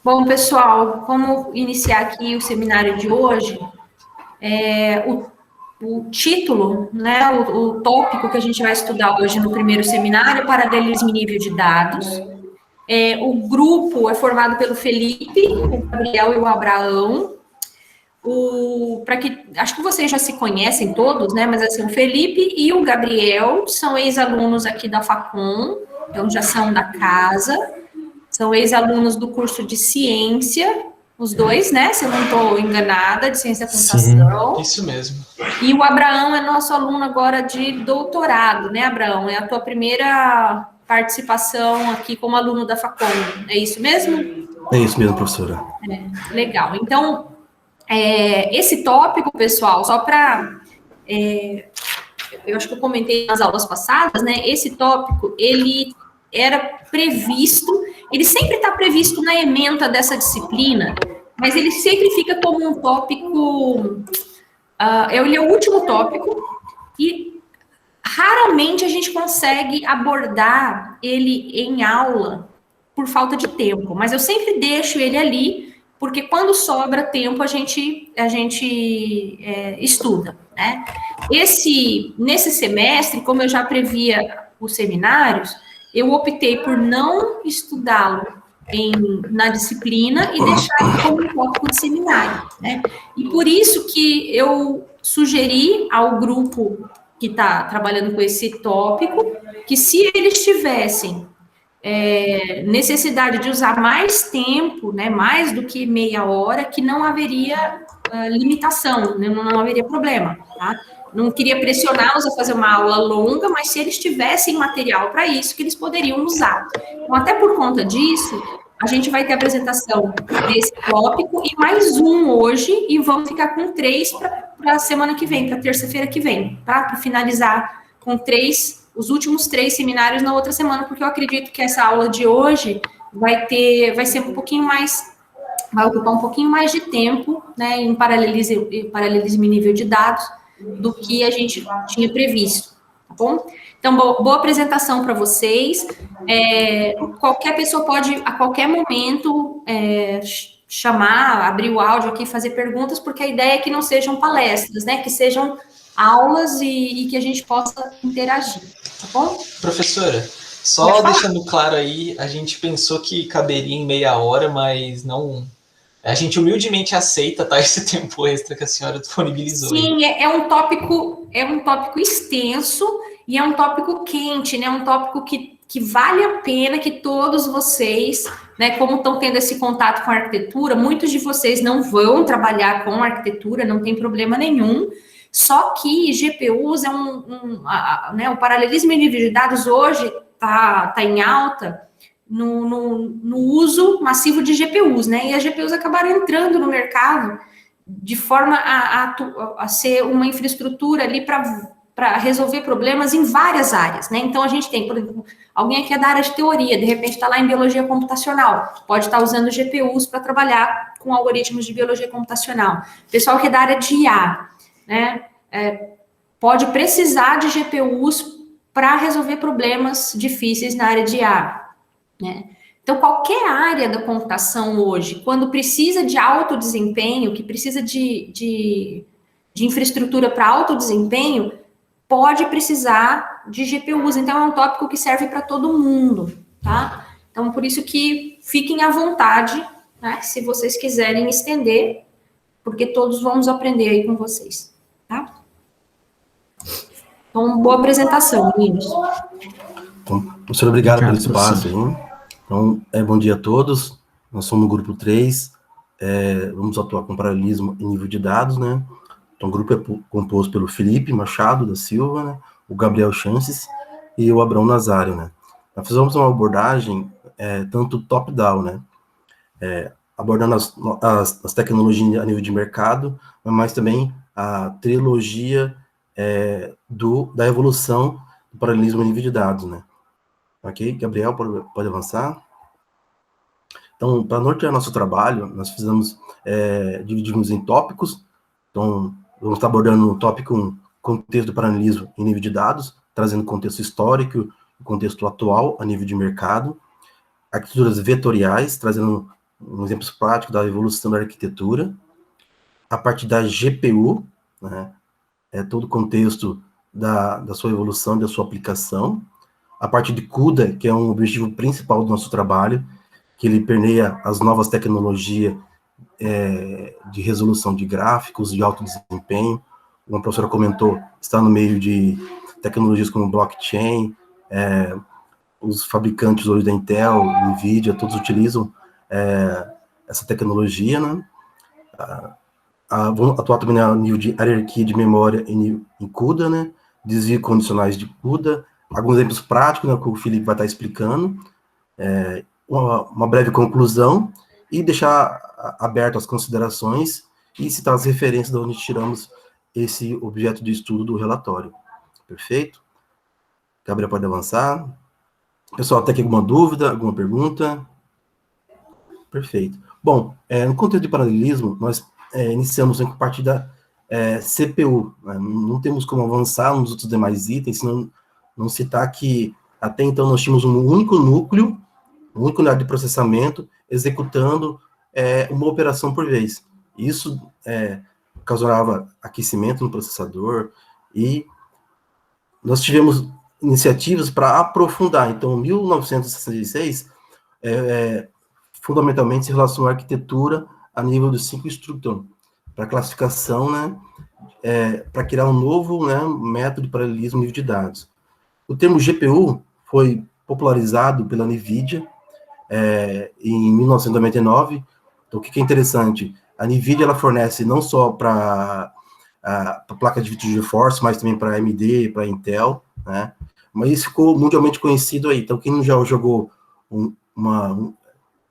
Bom, pessoal, vamos iniciar aqui o seminário de hoje. O título, né, o tópico que a gente vai estudar hoje no primeiro seminário é paralelismo em nível de dados. O grupo é formado pelo Felipe, o Gabriel e o Abraão. Acho que vocês já se conhecem todos, né? Mas assim, o Felipe e o Gabriel são ex-alunos aqui da Facom, então já são da casa. São ex-alunos do curso de ciência, os dois, né? Se eu não estou enganada, de ciência da computação. Sim, isso mesmo. E o Abraão é nosso aluno agora de doutorado, né, Abraão? É a tua primeira participação aqui como aluno da Facom, é isso mesmo? É isso mesmo, professora. Legal. Então, esse tópico, pessoal, só para... eu acho que eu comentei nas aulas passadas, né? Esse tópico, ele era previsto, ele sempre está previsto na ementa dessa disciplina, mas ele sempre fica como um tópico, ele é o último tópico, e raramente a gente consegue abordar ele em aula por falta de tempo, mas eu sempre deixo ele ali, porque quando sobra tempo a gente estuda, né? Nesse semestre, como eu já previa os seminários, eu optei por não estudá-lo na disciplina e deixar ele como um tópico de seminário, né? E por isso que eu sugeri ao grupo que está trabalhando com esse tópico, que se eles tivessem necessidade de usar mais tempo, né, mais do que meia hora, que não haveria limitação, né, não haveria problema, tá? Não queria pressioná-los a fazer uma aula longa, mas se eles tivessem material para isso, que eles poderiam usar. Então, até por conta disso, a gente vai ter a apresentação desse tópico e mais um hoje, e vamos ficar com 3 para a semana que vem, para terça-feira que vem, tá? Para finalizar com 3, os últimos 3 seminários na outra semana, porque eu acredito que essa aula de hoje vai ser um pouquinho mais, vai ocupar um pouquinho mais de tempo, né, em paralelismo em nível de dados, do que a gente tinha previsto, tá bom? Então, boa apresentação para vocês. Qualquer pessoa pode, a qualquer momento, chamar, abrir o áudio aqui, fazer perguntas, porque a ideia é que não sejam palestras, né? Que sejam aulas e que a gente possa interagir, tá bom? Professora, só deixando claro aí, a gente pensou que caberia em meia hora, mas não... A gente humildemente aceita, tá, esse tempo extra que a senhora disponibilizou. Sim, é um tópico extenso e é um tópico quente, né? Um tópico que vale a pena que todos vocês, né, como estão tendo esse contato com a arquitetura, muitos de vocês não vão trabalhar com arquitetura, não tem problema nenhum. Só que GPUs né, o paralelismo em nível de dados hoje tá em alta no uso massivo de GPUs, né? E as GPUs acabaram entrando no mercado de forma a ser uma infraestrutura ali para resolver problemas em várias áreas, né? Então, a gente tem, por exemplo, alguém que é da área de teoria, de repente está lá em biologia computacional, pode estar usando GPUs para trabalhar com algoritmos de biologia computacional. Pessoal que é da área de IA, né? Pode precisar de GPUs para resolver problemas difíceis na área de IA, né? Então, qualquer área da computação hoje, quando precisa de alto desempenho, que precisa de infraestrutura para alto desempenho, pode precisar de GPUs. Então, é um tópico que serve para todo mundo, tá? Então, por isso que fiquem à vontade, né, se vocês quiserem estender, porque todos vamos aprender aí com vocês, tá? Então, boa apresentação, meninos. Então, professor, obrigado pelo espaço aí. Então, bom dia a todos. Nós somos o grupo 3, vamos atuar com paralelismo em nível de dados, né? Então, o grupo é composto pelo Felipe Machado da Silva, né? O Gabriel Chances e o Abraão Nazário, né? Nós fizemos uma abordagem tanto top-down, né? Abordando as tecnologias a nível de mercado, mas também a trilogia da evolução do paralelismo em nível de dados, né? Ok? Gabriel, pode avançar. Então, para nortear nosso trabalho, nós dividimos em tópicos. Então, vamos estar abordando o tópico 1, contexto do paralelismo em nível de dados, trazendo contexto histórico e contexto atual a nível de mercado. Arquiteturas vetoriais, trazendo um exemplo prático da evolução da arquitetura. A parte da GPU, né, todo o contexto da sua evolução, da sua aplicação. A parte de CUDA, que é um objetivo principal do nosso trabalho, que ele permeia as novas tecnologias de resolução de gráficos, de alto desempenho. Uma professora comentou, está no meio de tecnologias como blockchain, os fabricantes hoje da Intel, NVIDIA, todos utilizam essa tecnologia, né? Vamos atuar também no nível de hierarquia de memória em CUDA, né? Desvio condicionais de CUDA, alguns exemplos práticos, né, que o Felipe vai estar explicando, uma breve conclusão e deixar aberto as considerações e citar as referências de onde tiramos esse objeto de estudo do relatório. Perfeito? Gabriel, pode avançar. Pessoal, tem aqui alguma dúvida, alguma pergunta? Perfeito. Bom, no contexto de paralelismo, nós iniciamos com a parte da CPU. Né? Não temos como avançar nos outros demais itens, senão não citar que até então nós tínhamos um único núcleo, um único unidade de processamento, executando uma operação por vez. Isso causava aquecimento no processador, e nós tivemos iniciativas para aprofundar. Então, 1966, fundamentalmente se relacionou à arquitetura a nível de 5 instructores, para classificação, né, para criar um novo, né, método de paralelismo nível de dados. O termo GPU foi popularizado pela NVIDIA em 1999. Então, o que é interessante? A NVIDIA ela fornece não só para placa de vídeo GeForce, mas também para AMD, para Intel, né? Mas isso ficou mundialmente conhecido aí. Então, quem já jogou uma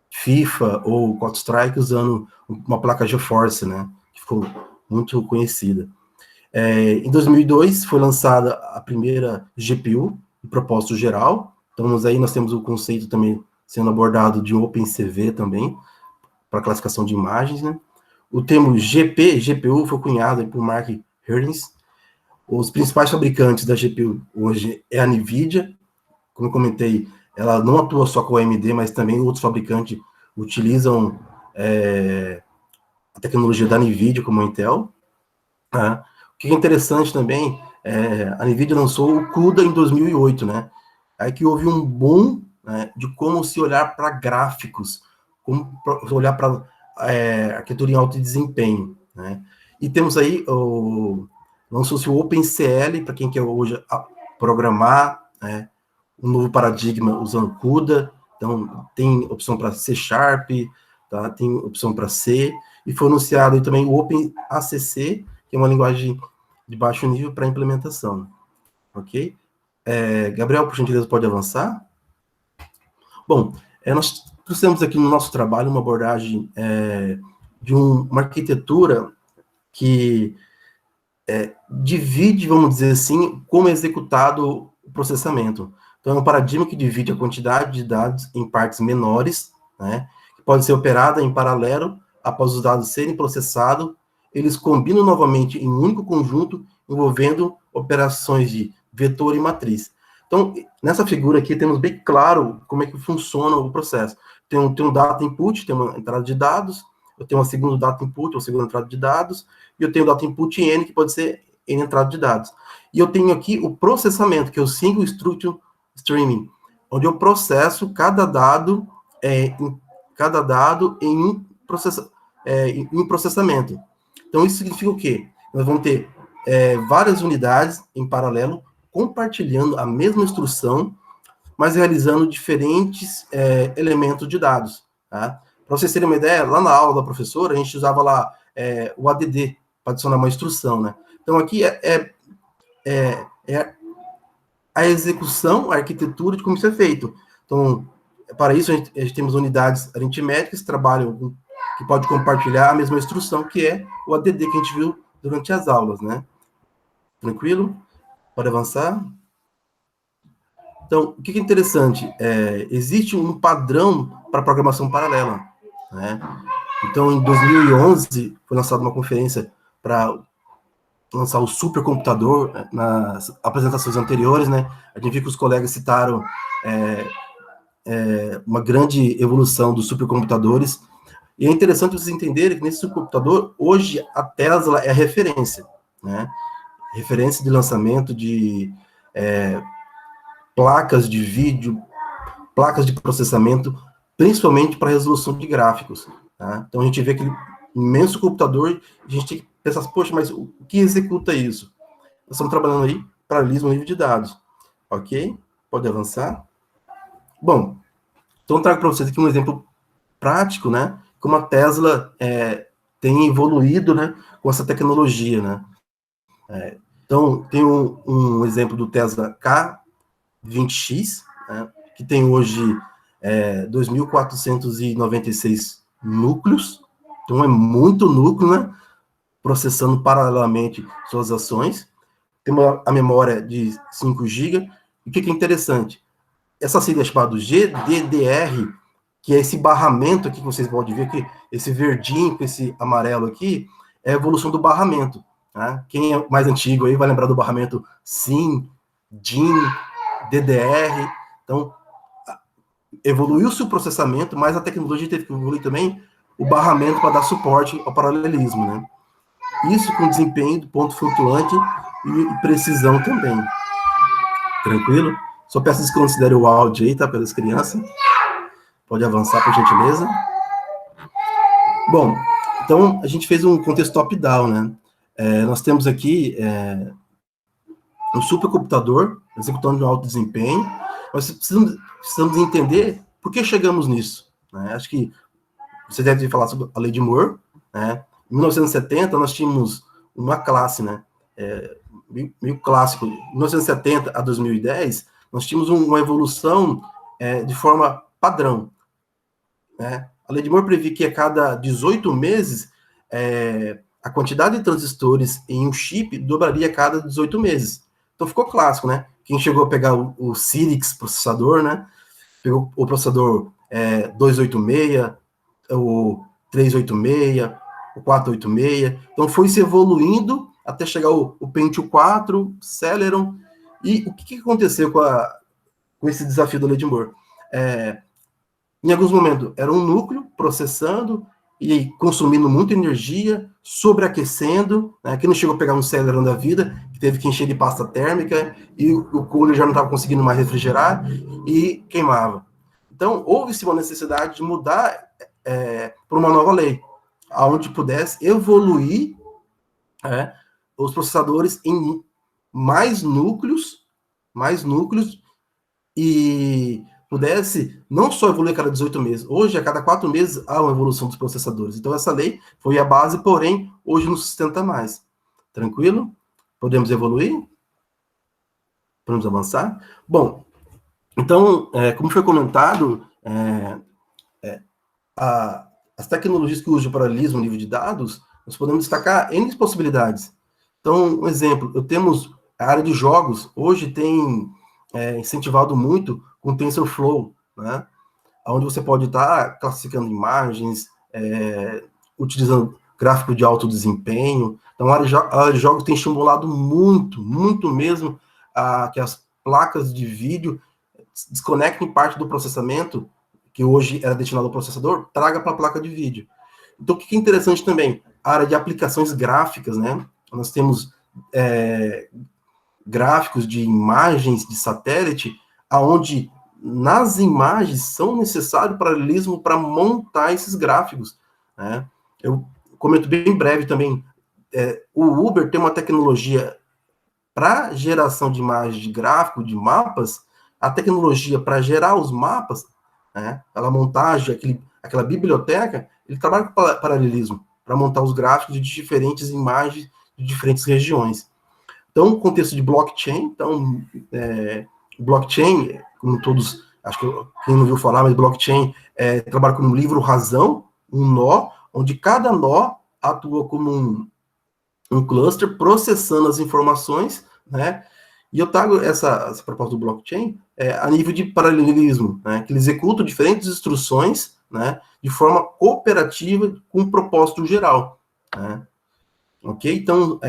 FIFA ou Counter-Strike usando uma placa GeForce, né? Que ficou muito conhecida. Em 2002, foi lançada a primeira GPU, de propósito geral. Então, nós temos o conceito também sendo abordado de OpenCV também, para classificação de imagens, né? O termo GPU, foi cunhado por Mark Hurns. Os principais fabricantes da GPU hoje é a NVIDIA. Como eu comentei, ela não atua só com a AMD, mas também outros fabricantes utilizam a tecnologia da NVIDIA, como a Intel. Tá? O que é interessante também, a NVIDIA lançou o CUDA em 2008, né? Aí que houve um boom, né, de como se olhar para gráficos, como olhar para arquitetura em alto desempenho, né? E temos aí, lançou-se o OpenCL, para quem quer hoje programar, né, um novo paradigma usando CUDA. Então, tem opção para C#, tá? Tem opção para C, e foi anunciado aí também o OpenACC, que é uma linguagem de baixo nível para implementação, ok? Gabriel, por gentileza, pode avançar? Bom, nós trouxemos aqui no nosso trabalho uma abordagem de uma arquitetura que divide, vamos dizer assim, como é executado o processamento. Então, é um paradigma que divide a quantidade de dados em partes menores, né, que pode ser operada em paralelo após os dados serem processados. Eles combinam novamente em um único conjunto, envolvendo operações de vetor e matriz. Então, nessa figura aqui, temos bem claro como é que funciona o processo. Tem um data input, tem uma entrada de dados, eu tenho uma segunda data input, uma segunda entrada de dados, e eu tenho data input N, que pode ser N entrada de dados. E eu tenho aqui o processamento, que é o Single Instruction Streaming, onde eu processo cada dado em um processamento. Então, isso significa o quê? Nós vamos ter várias unidades em paralelo, compartilhando a mesma instrução, mas realizando diferentes elementos de dados. Tá? Para vocês terem uma ideia, lá na aula da professora, a gente usava lá o ADD para adicionar uma instrução, né? Então, aqui a execução, a arquitetura de como isso é feito. Então, para isso, a gente temos unidades aritméticas que trabalham, que pode compartilhar a mesma instrução, que é o ADD que a gente viu durante as aulas, né? Tranquilo? Pode avançar? Então, o que é interessante? Existe um padrão para programação paralela, né? Então, em 2011, foi lançada uma conferência para lançar o supercomputador. Nas apresentações anteriores, né? A gente viu que os colegas citaram uma grande evolução dos supercomputadores. E é interessante vocês entenderem que nesse supercomputador, hoje, a Tesla é a referência, né? Referência de lançamento de placas de vídeo, placas de processamento, principalmente para resolução de gráficos. Tá? Então, a gente vê aquele imenso computador, a gente tem que pensar, poxa, mas o que executa isso? Nós estamos trabalhando aí paralelismo livre de dados. Ok? Pode avançar. Bom, então trago para vocês aqui um exemplo prático, né? Como a Tesla tem evoluído, né, com essa tecnologia, né? Então, tem um exemplo do Tesla K20X, né, que tem hoje 2.496 núcleos, então é muito núcleo, né, processando paralelamente suas ações. Tem a memória de 5 GB. E o que é interessante? Essa sigla é chamada GDDR, que é esse barramento aqui que vocês podem ver, que esse verdinho com esse amarelo aqui, é a evolução do barramento. Tá? Quem é mais antigo aí vai lembrar do barramento SIM, DIN, DDR. Então, evoluiu-se o processamento, mas a tecnologia teve que evoluir também o barramento para dar suporte ao paralelismo, né? Isso com desempenho do ponto flutuante e precisão também. Tranquilo? Só peço que desconsidere o áudio aí, tá? Pelas crianças. Pode avançar, por gentileza. Bom, então a gente fez um contexto top-down, né? Nós temos aqui um supercomputador executando de alto desempenho. Nós precisamos entender por que chegamos nisso, né? Acho que você deve falar sobre a lei de Moore, né? Em 1970, nós tínhamos uma classe, né? Meio clássico. De 1970 a 2010, nós tínhamos uma evolução de forma padrão, né? A lei de Moore previa que a cada 18 meses, a quantidade de transistores em um chip dobraria a cada 18 meses. Então ficou clássico, né? Quem chegou a pegar o Cyrix processador, né? Pegou o processador 286, o 386, o 486. Então foi se evoluindo até chegar o Pentium 4, Celeron. E o que aconteceu com esse desafio da lei de Moore? Em alguns momentos era um núcleo processando e consumindo muita energia, sobreaquecendo, né? Quem não chegou a pegar um Celeron da vida, que teve que encher de pasta térmica e o cooler já não estava conseguindo mais refrigerar e queimava. Então, houve-se uma necessidade de mudar para uma nova lei, onde pudesse evoluir os processadores em mais núcleos e pudesse não só evoluir a cada 18 meses, hoje a cada 4 meses há uma evolução dos processadores. Então essa lei foi a base, porém, hoje não sustenta mais. Tranquilo? Podemos evoluir? Podemos avançar? Bom, então, como foi comentado, as tecnologias que usam o paralelismo nível de dados, nós podemos destacar N possibilidades. Então, um exemplo, temos a área de jogos, hoje tem incentivado muito com TensorFlow, né? Onde você pode estar classificando imagens, utilizando gráfico de alto desempenho. Então, a área de jogos tem estimulado muito mesmo que as placas de vídeo desconectem parte do processamento, que hoje era destinado ao processador, traga para a placa de vídeo. Então, o que é interessante também? A área de aplicações gráficas, né? Nós temos gráficos de imagens de satélite, onde nas imagens são necessários paralelismo para montar esses gráficos, né? Eu comento bem breve também, o Uber tem uma tecnologia para geração de imagens de gráfico, de mapas, a tecnologia para gerar os mapas, né, aquela montagem, aquela biblioteca, ele trabalha com paralelismo, para montar os gráficos de diferentes imagens de diferentes regiões. Então, o contexto de blockchain, então, blockchain, como todos, acho que quem não ouviu falar, mas blockchain trabalha como livro-razão, um nó, onde cada nó atua como um cluster, processando as informações, né? E eu trago essa proposta do blockchain a nível de paralelismo, né? Que ele executa diferentes instruções, né? De forma cooperativa, com um propósito geral, né? Ok? Então,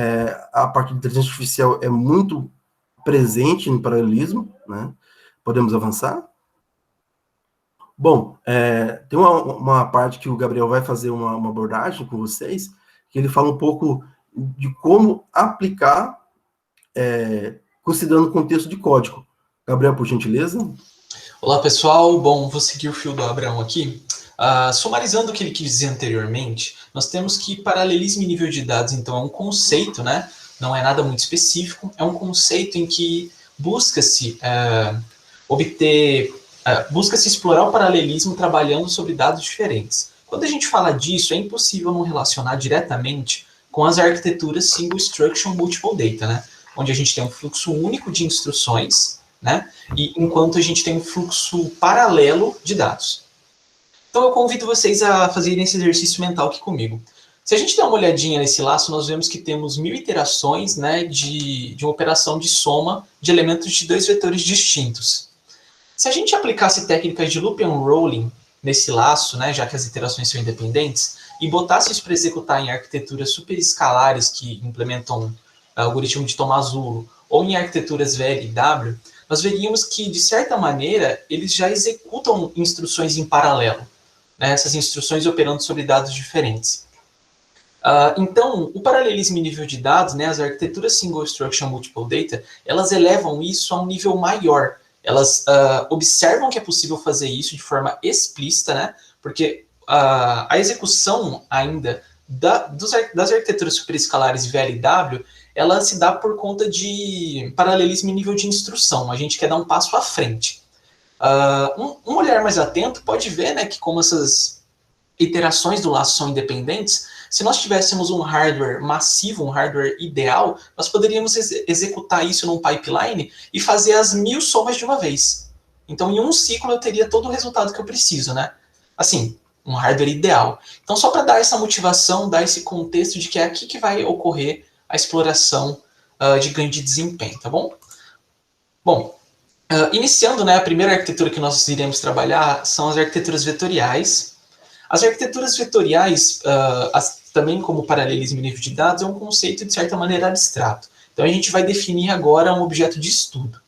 a parte de inteligência artificial é muito presente no paralelismo, né? Podemos avançar? Bom, tem uma parte que o Gabriel vai fazer uma abordagem com vocês, que ele fala um pouco de como aplicar, considerando o contexto de código. Gabriel, por gentileza. Olá, pessoal. Bom, vou seguir o fio do Abraão aqui. Sumarizando o que ele quis dizer anteriormente, nós temos que paralelismo em nível de dados, então, é um conceito, né? Não é nada muito específico, é um conceito em que busca-se busca-se explorar o paralelismo trabalhando sobre dados diferentes. Quando a gente fala disso, é impossível não relacionar diretamente com as arquiteturas Single Instruction Multiple Data, né? Onde a gente tem um fluxo único de instruções, né? E enquanto a gente tem um fluxo paralelo de dados. Então eu convido vocês a fazerem esse exercício mental aqui comigo. Se a gente der uma olhadinha nesse laço, nós vemos que temos 1000 iterações, né, de uma operação de soma de elementos de 2 vetores distintos. Se a gente aplicasse técnicas de loop unrolling nesse laço, né, já que as iterações são independentes, e botasse isso para executar em arquiteturas superescalares que implementam o algoritmo de Tomasulo, ou em arquiteturas VLW, nós veríamos que, de certa maneira, eles já executam instruções em paralelo, né, essas instruções operando sobre dados diferentes. Então, o paralelismo em nível de dados, né, as arquiteturas Single Instruction Multiple Data, elas elevam isso a um nível maior. Elas observam que é possível fazer isso de forma explícita, né, porque a execução ainda das arquiteturas superescalares VLW, ela se dá por conta de paralelismo em nível de instrução. A gente quer dar um passo à frente. Um olhar mais atento pode ver, né, que como essas iterações do laço são independentes, se nós tivéssemos um hardware massivo, um hardware ideal, nós poderíamos executar isso num pipeline e fazer as 1000 somas de uma vez. Então, em um ciclo, eu teria todo o resultado que eu preciso, né? Assim, um hardware ideal. Então, só para dar essa motivação, dar esse contexto de que é aqui que vai ocorrer a exploração de ganho de desempenho, tá bom? Bom, iniciando, né, a primeira arquitetura que nós iremos trabalhar são as arquiteturas vetoriais. As arquiteturas vetoriais, também como paralelismo em nível de dados, é um conceito de certa maneira abstrato. Então a gente vai definir agora um objeto de estudo.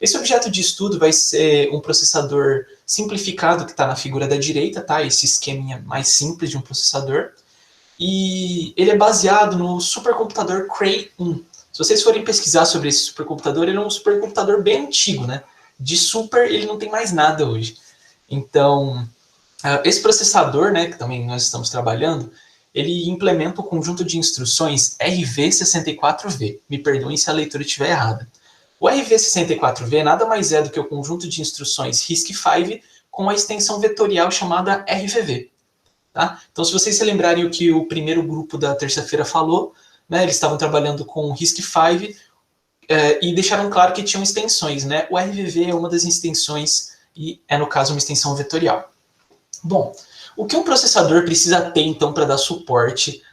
Esse objeto de estudo vai ser um processador simplificado que está na figura da direita, tá? Esse esqueminha mais simples de um processador. E ele é baseado no supercomputador Cray 1. Se vocês forem pesquisar sobre esse supercomputador, ele é um supercomputador bem antigo, né? De super, ele não tem mais nada hoje. Então, esse processador, né, que também nós estamos trabalhando, ele implementa o conjunto de instruções RV64V. Me perdoem se a leitura estiver errada. O RV64V nada mais é do que o conjunto de instruções RISC-V com a extensão vetorial chamada RVV. Tá? Então, se vocês se lembrarem o que o primeiro grupo da terça-feira falou, né, eles estavam trabalhando com RISC-V e deixaram claro que tinham extensões. Né? O RVV é uma das extensões e é, no caso, uma extensão vetorial. Bom, o que um processador precisa ter, então, para dar suporte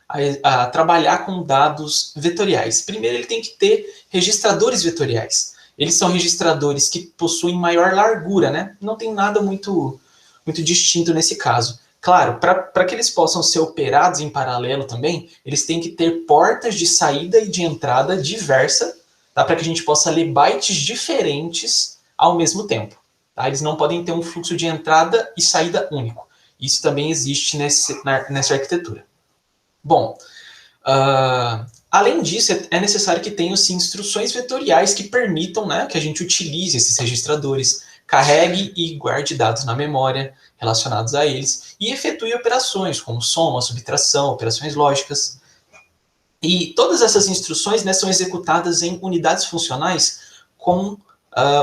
a trabalhar com dados vetoriais? Primeiro, ele tem que ter registradores vetoriais. Eles são registradores que possuem maior largura, né? Não tem nada muito distinto nesse caso. Claro, para que eles possam ser operados em paralelo também, eles têm que ter portas de saída e de entrada diversa, tá? Para que a gente possa ler bytes diferentes ao mesmo tempo. Tá? Eles não podem ter um fluxo de entrada e saída único. Isso também existe nessa arquitetura. Bom, além disso, é necessário que tenham-se instruções vetoriais que permitam, né, que a gente utilize esses registradores, carregue e guarde dados na memória relacionados a eles e efetue operações como soma, subtração, operações lógicas. E todas essas instruções, né, são executadas em unidades funcionais com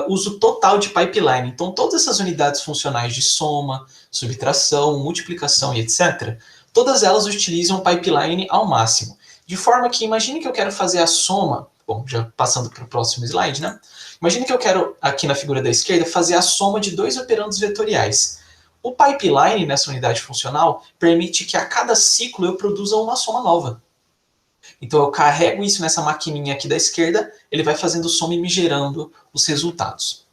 uso total de pipeline. Então, todas essas unidades funcionais de soma, subtração, multiplicação e etc., todas elas utilizam pipeline ao máximo. De forma que, imagine que eu quero fazer a soma, bom, já passando para o próximo slide, né? Imagine que eu quero, aqui na figura da esquerda, fazer a soma de 2 operandos vetoriais. O pipeline, nessa unidade funcional, permite que a cada ciclo eu produza uma soma nova. Então, eu carrego isso nessa maquininha aqui da esquerda, ele vai fazendo soma e me gerando os resultados.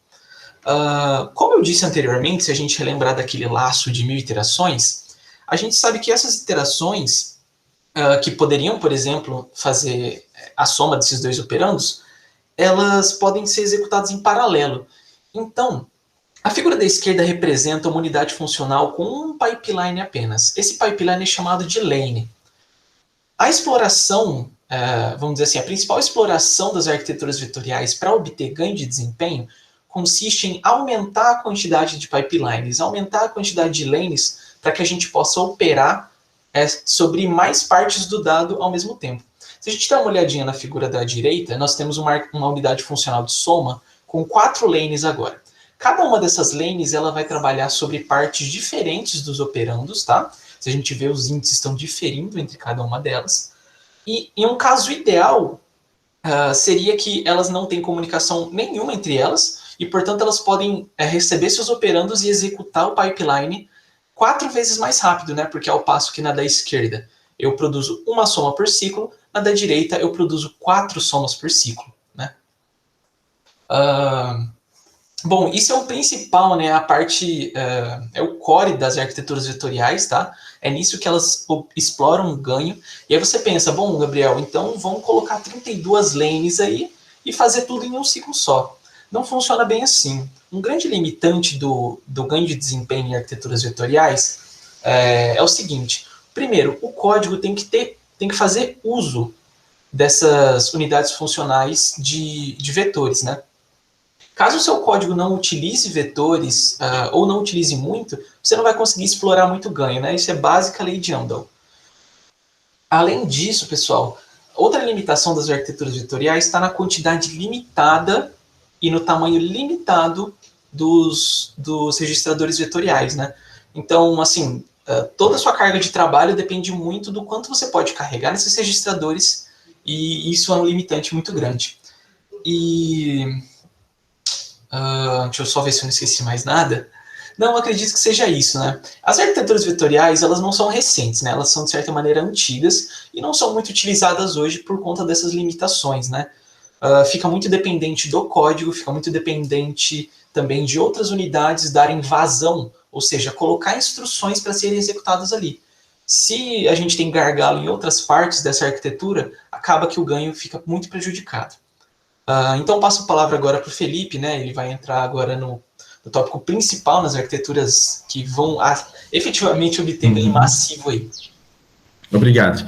Como eu disse anteriormente, se a gente relembrar daquele laço de 1000 iterações, a gente sabe que essas iterações, que poderiam, por exemplo, fazer a soma desses 2 operandos, elas podem ser executadas em paralelo. Então, A figura da esquerda representa uma unidade funcional com um pipeline apenas. Esse pipeline é chamado de lane. A exploração, vamos dizer assim, a principal exploração das arquiteturas vetoriais para obter ganho de desempenho consiste em aumentar a quantidade de pipelines, aumentar a quantidade de lanes para que a gente possa operar sobre mais partes do dado ao mesmo tempo. Se a gente der uma olhadinha na figura da direita, nós temos uma unidade funcional de soma com 4 lanes agora. Cada uma dessas lanes ela vai trabalhar sobre partes diferentes dos operandos, tá? Se a gente vê, os índices estão diferindo entre cada uma delas. E em um caso ideal, seria que elas não têm comunicação nenhuma entre elas, e, portanto, elas podem receber seus operandos e executar o pipeline 4 vezes mais rápido, né? Porque ao passo que na da esquerda eu produzo uma soma por ciclo, na da direita eu produzo 4 somas por ciclo, né? Bom, isso é o principal, né? A parte, é o core das arquiteturas vetoriais, tá? É nisso que elas exploram o ganho. E aí você pensa, bom, Gabriel, então vamos colocar 32 lanes aí e fazer tudo em um ciclo só. Não funciona bem assim. Um grande limitante do ganho de desempenho em arquiteturas vetoriais é o seguinte. Primeiro, o código tem que fazer uso dessas unidades funcionais de vetores, né? Caso o seu código não utilize vetores ou não utilize muito, você não vai conseguir explorar muito ganho, né? Isso é básica lei de Amdahl. Além disso, pessoal, outra limitação das arquiteturas vetoriais está na quantidade limitada e no tamanho limitado dos registradores vetoriais, né? Então, assim, toda a sua carga de trabalho depende muito do quanto você pode carregar nesses registradores, e isso é um limitante muito grande. Deixa eu só ver se eu não esqueci mais nada. Não, acredito que seja isso, né? As arquiteturas vetoriais, elas não são recentes, né? Elas são, de certa maneira, antigas e não são muito utilizadas hoje por conta dessas limitações, né? Fica muito dependente do código, fica muito dependente também de outras unidades darem vazão, ou seja, colocar instruções para serem executadas ali. Se a gente tem gargalo em outras partes dessa arquitetura, acaba que o ganho fica muito prejudicado. Então passo a palavra agora para o Felipe, né? Ele vai entrar agora no tópico principal, nas arquiteturas que vão efetivamente obter ganho massivo aí. Obrigado.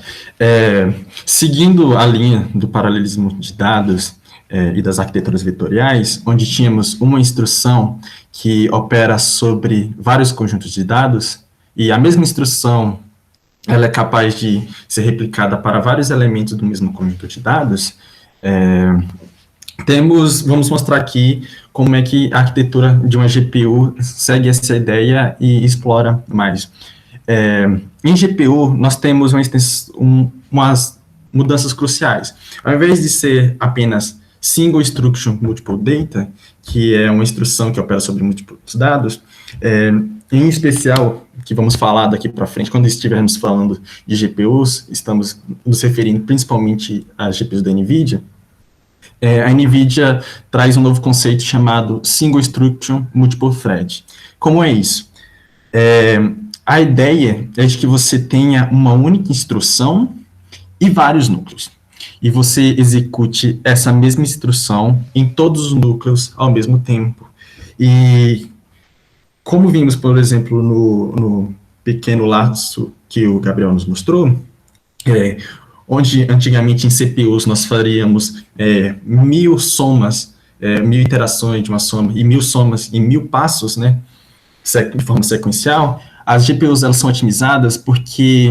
Seguindo a linha do paralelismo de dados e das arquiteturas vetoriais, onde tínhamos uma instrução que opera sobre vários conjuntos de dados, e a mesma instrução ela é capaz de ser replicada para vários elementos do mesmo conjunto de dados, vamos mostrar aqui como é que a arquitetura de uma GPU segue essa ideia e explora mais. Em GPU, nós temos umas mudanças cruciais. Ao invés de ser apenas Single Instruction Multiple Data, que é uma instrução que opera sobre múltiplos dados, em especial, que vamos falar daqui para frente, quando estivermos falando de GPUs, estamos nos referindo principalmente às GPUs da NVIDIA. A NVIDIA traz um novo conceito chamado Single Instruction Multiple Thread. Como é isso? A ideia é de que você tenha uma única instrução e vários núcleos. E você execute essa mesma instrução em todos os núcleos ao mesmo tempo. E como vimos, por exemplo, no pequeno laço que o Gabriel nos mostrou, onde antigamente em CPUs nós faríamos 1000 somas, 1000 iterações de uma soma, e 1000 somas em 1000 passos, né, de forma sequencial, as GPUs elas são otimizadas porque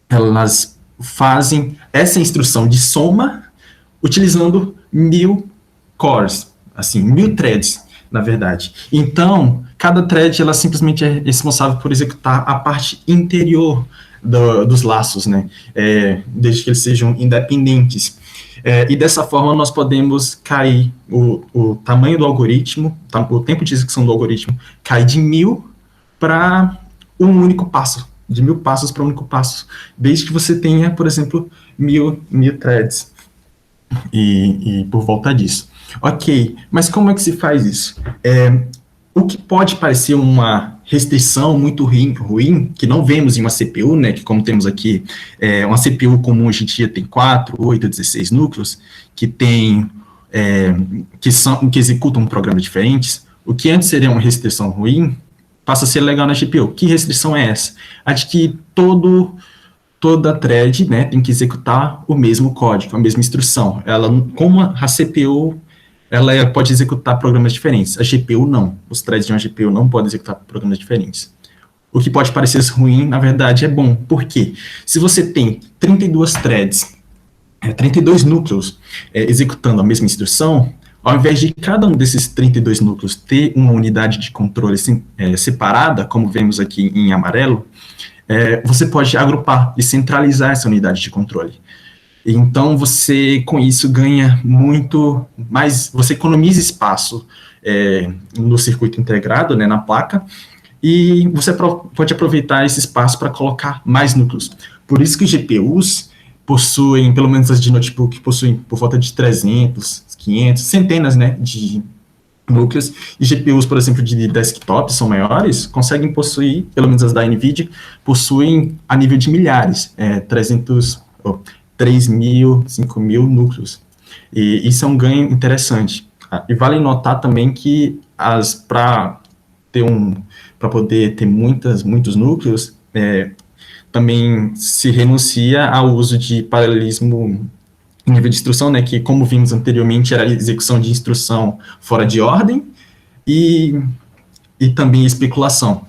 elas fazem essa instrução de soma utilizando 1000 cores, assim, 1000 threads, na verdade. Então, cada thread ela simplesmente é responsável por executar a parte interior dos laços, né, desde que eles sejam independentes. E dessa forma nós podemos cair o tamanho do algoritmo, o tempo de execução do algoritmo cai de 1000 para um único passo, de 1000 passos para um único passo, desde que você tenha, por exemplo, 1000 threads, e por volta disso. Ok, mas como é que se faz isso? O que pode parecer uma restrição muito ruim, que não vemos em uma CPU, né, que como temos aqui, uma CPU comum hoje em dia tem 4, 8, 16 núcleos, que executam programas diferentes. O que antes seria uma restrição ruim, passa a ser legal na GPU. Que restrição é essa? A de que toda thread, né, tem que executar o mesmo código, a mesma instrução. Ela, como a CPU, ela pode executar programas diferentes. A GPU não. Os threads de uma GPU não podem executar programas diferentes. O que pode parecer ruim, na verdade, é bom. Por quê? Se você tem 32 threads, 32 núcleos executando a mesma instrução, ao invés de cada um desses 32 núcleos ter uma unidade de controle separada, como vemos aqui em amarelo, você pode agrupar e centralizar essa unidade de controle. Então, você, com isso, ganha muito mais, você economiza espaço no circuito integrado, né, na placa, e você pode aproveitar esse espaço para colocar mais núcleos. Por isso que GPUs possuem, pelo menos as de notebook, possuem por volta de 300, 500, centenas, né, de núcleos, e GPUs, por exemplo, de desktop, são maiores, conseguem possuir, pelo menos as da NVIDIA, possuem a nível de milhares, 3.000, 5.000 núcleos. E isso é um ganho interessante. E vale notar também que para poder ter muitos núcleos, também se renuncia ao uso de paralelismo em nível de instrução, né, que, como vimos anteriormente, era a execução de instrução fora de ordem e também especulação.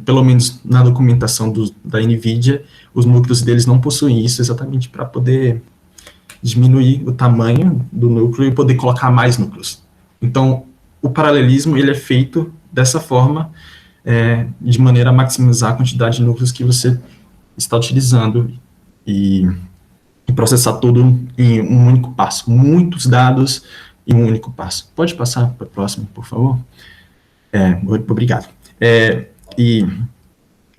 Pelo menos na documentação da NVIDIA, os núcleos deles não possuem isso, exatamente para poder diminuir o tamanho do núcleo e poder colocar mais núcleos. Então, o paralelismo ele é feito dessa forma, de maneira a maximizar a quantidade de núcleos que você está utilizando e processar tudo em um único passo. Muitos dados em um único passo. Pode passar para o próximo, por favor? Obrigado. E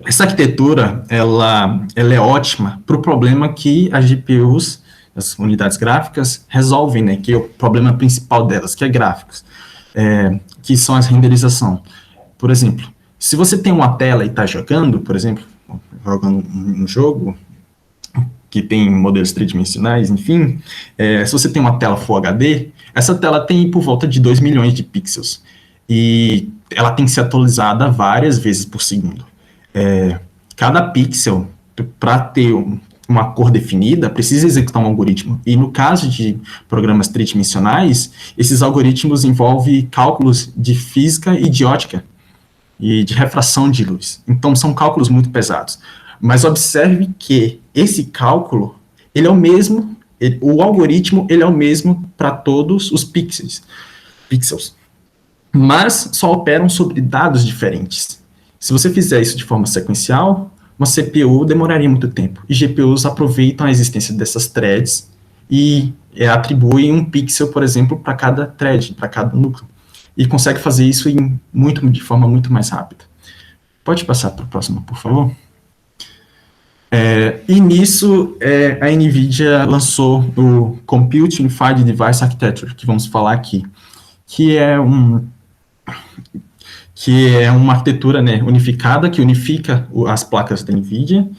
essa arquitetura, ela é ótima para o problema que as GPUs, as unidades gráficas, resolvem, né, que é o problema principal delas, que é gráficos, que são a renderização. Por exemplo, se você tem uma tela e está jogando, por exemplo, jogando um jogo que tem modelos tridimensionais, enfim, se você tem uma tela Full HD, essa tela tem por volta de 2 milhões de pixels, e ela tem que ser atualizada várias vezes por segundo. Cada pixel, para ter uma cor definida, precisa executar um algoritmo, e no caso de programas tridimensionais, esses algoritmos envolvem cálculos de física e de ótica, e de refração de luz. Então, são cálculos muito pesados. Mas observe que esse cálculo, ele é o mesmo, o algoritmo, ele é o mesmo para todos os pixels, mas só operam sobre dados diferentes. Se você fizer isso de forma sequencial, uma CPU demoraria muito tempo, e GPUs aproveitam a existência dessas threads e atribuem um pixel, por exemplo, para cada thread, para cada núcleo, e consegue fazer isso de forma muito mais rápida. Pode passar para o próximo, por favor? E nisso, a NVIDIA lançou o Compute Unified Device Architecture, que vamos falar aqui, que é uma arquitetura, né, unificada, que unifica as placas da NVIDIA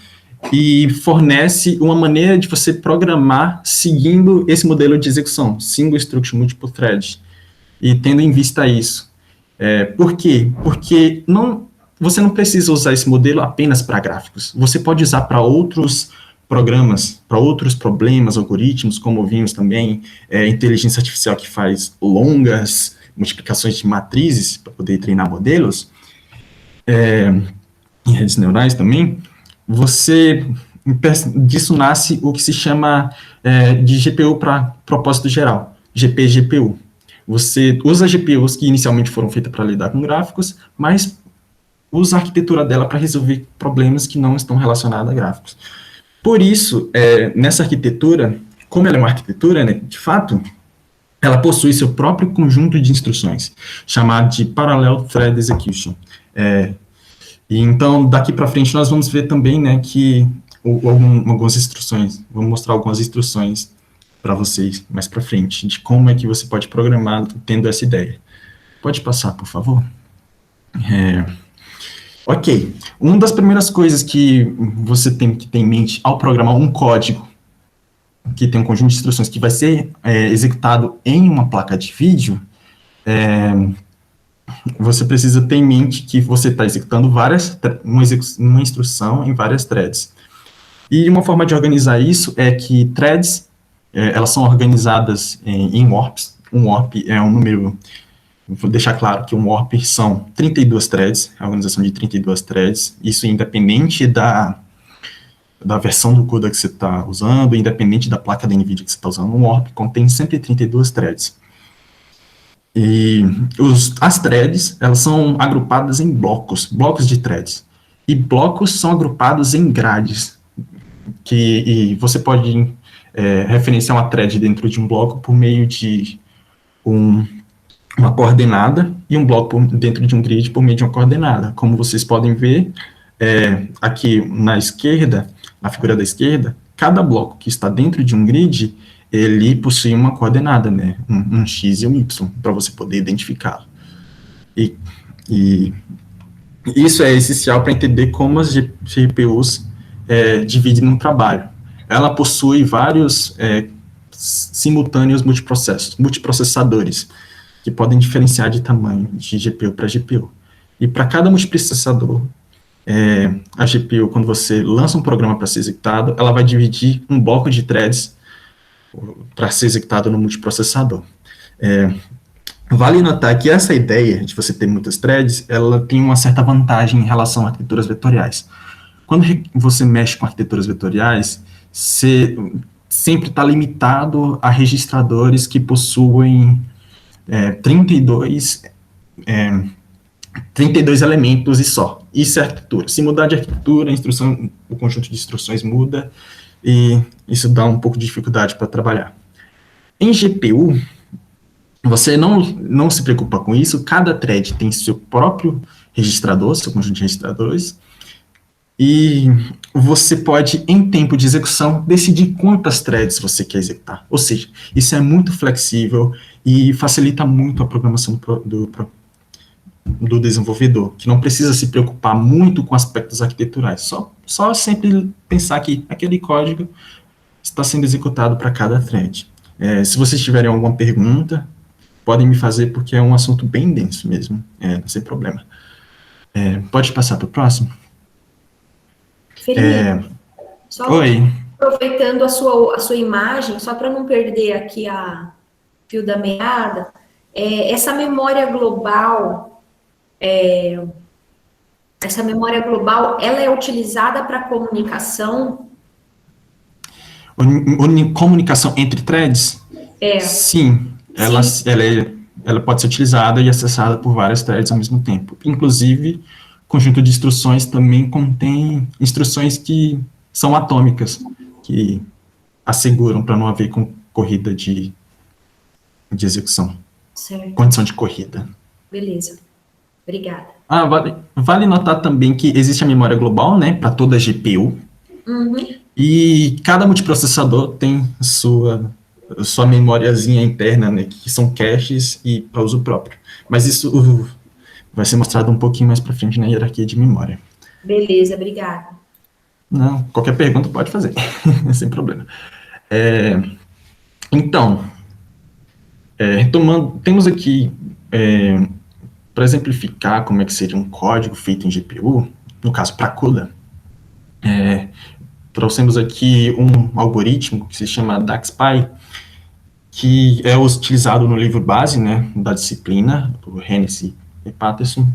e fornece uma maneira de você programar seguindo esse modelo de execução, Single Instruction Multiple Thread, e tendo em vista isso. Por quê? Porque você não precisa usar esse modelo apenas para gráficos. Você pode usar para outros programas, para outros problemas, algoritmos, como vimos também, inteligência artificial que faz longas multiplicações de matrizes para poder treinar modelos, em redes neurais também. Disso nasce o que se chama de GPU para propósito geral, GPGPU. Você usa GPUs que inicialmente foram feitas para lidar com gráficos, mas usa a arquitetura dela para resolver problemas que não estão relacionados a gráficos. Por isso, nessa arquitetura, como ela é uma arquitetura, né, de fato, ela possui seu próprio conjunto de instruções, chamado de Parallel Thread Execution. E então, daqui para frente, nós vamos ver também, né, que algumas instruções, vou mostrar algumas instruções para vocês mais para frente, de como é que você pode programar tendo essa ideia. Pode passar, por favor? Ok, uma das primeiras coisas que você tem que ter em mente ao programar um código que tem um conjunto de instruções que vai ser executado em uma placa de vídeo, você precisa ter em mente que você está executando uma instrução em várias threads. E uma forma de organizar isso é que threads, elas são organizadas em warps. Um warp é um número, vou deixar claro que um warp são 32 threads, a organização de 32 threads, isso independente da versão do CUDA que você está usando, independente da placa da NVIDIA que você está usando. Um warp contém 132 threads. E as threads, elas são agrupadas em blocos de threads. E blocos são agrupados em grades, e você pode referenciar uma thread dentro de um bloco por meio de uma coordenada, e um bloco dentro de um grid por meio de uma coordenada. Como vocês podem ver, aqui na esquerda, na figura da esquerda, cada bloco que está dentro de um grid, ele possui uma coordenada, né, um X e um Y, para você poder identificá-lo. E isso é essencial para entender como as GPUs dividem um trabalho. Ela possui vários simultâneos multiprocessadores, que podem diferenciar de tamanho de GPU para GPU. E para cada multiprocessador, a GPU, quando você lança um programa para ser executado, ela vai dividir um bloco de threads para ser executado no multiprocessador. Vale notar que essa ideia de você ter muitas threads, ela tem uma certa vantagem em relação a arquiteturas vetoriais. Quando você mexe com arquiteturas vetoriais, você sempre está limitado a registradores que possuem 32 elementos e só. Isso é arquitetura. Se mudar de arquitetura, o conjunto de instruções muda, e isso dá um pouco de dificuldade para trabalhar. Em GPU, você não se preocupa com isso, cada thread tem seu próprio registrador, seu conjunto de registradores, e você pode, em tempo de execução, decidir quantas threads você quer executar. Ou seja, isso é muito flexível e facilita muito a programação do desenvolvedor, que não precisa se preocupar muito com aspectos arquiteturais, só sempre pensar que aquele código está sendo executado para cada thread. Se vocês tiverem alguma pergunta, podem me fazer, porque é um assunto bem denso mesmo, sem problema. Pode passar para o próximo? Felipe, só Oi. aproveitando a sua imagem, só para não perder aqui a fio da meada, essa memória global, ela é utilizada para comunicação? Comunicação entre threads? Sim, ela pode ser utilizada e acessada por várias threads ao mesmo tempo. Inclusive, o conjunto de instruções também contém instruções que são atômicas, que asseguram para não haver corrida de execução. Certo. Condição de corrida. Beleza. Obrigada. Vale notar também que existe a memória global, né, para toda GPU. Uhum. E cada multiprocessador tem sua memóriazinha interna, né, que são caches e para uso próprio. Mas isso vai ser mostrado um pouquinho mais para frente na hierarquia de memória. Beleza, obrigada. Não, qualquer pergunta pode fazer, sem problema. Então, retomando, temos aqui, para exemplificar como é que seria um código feito em GPU, no caso para CUDA, trouxemos aqui um algoritmo que se chama DAXPy, que é utilizado no livro base, né, da disciplina, do Hennessy e Patterson,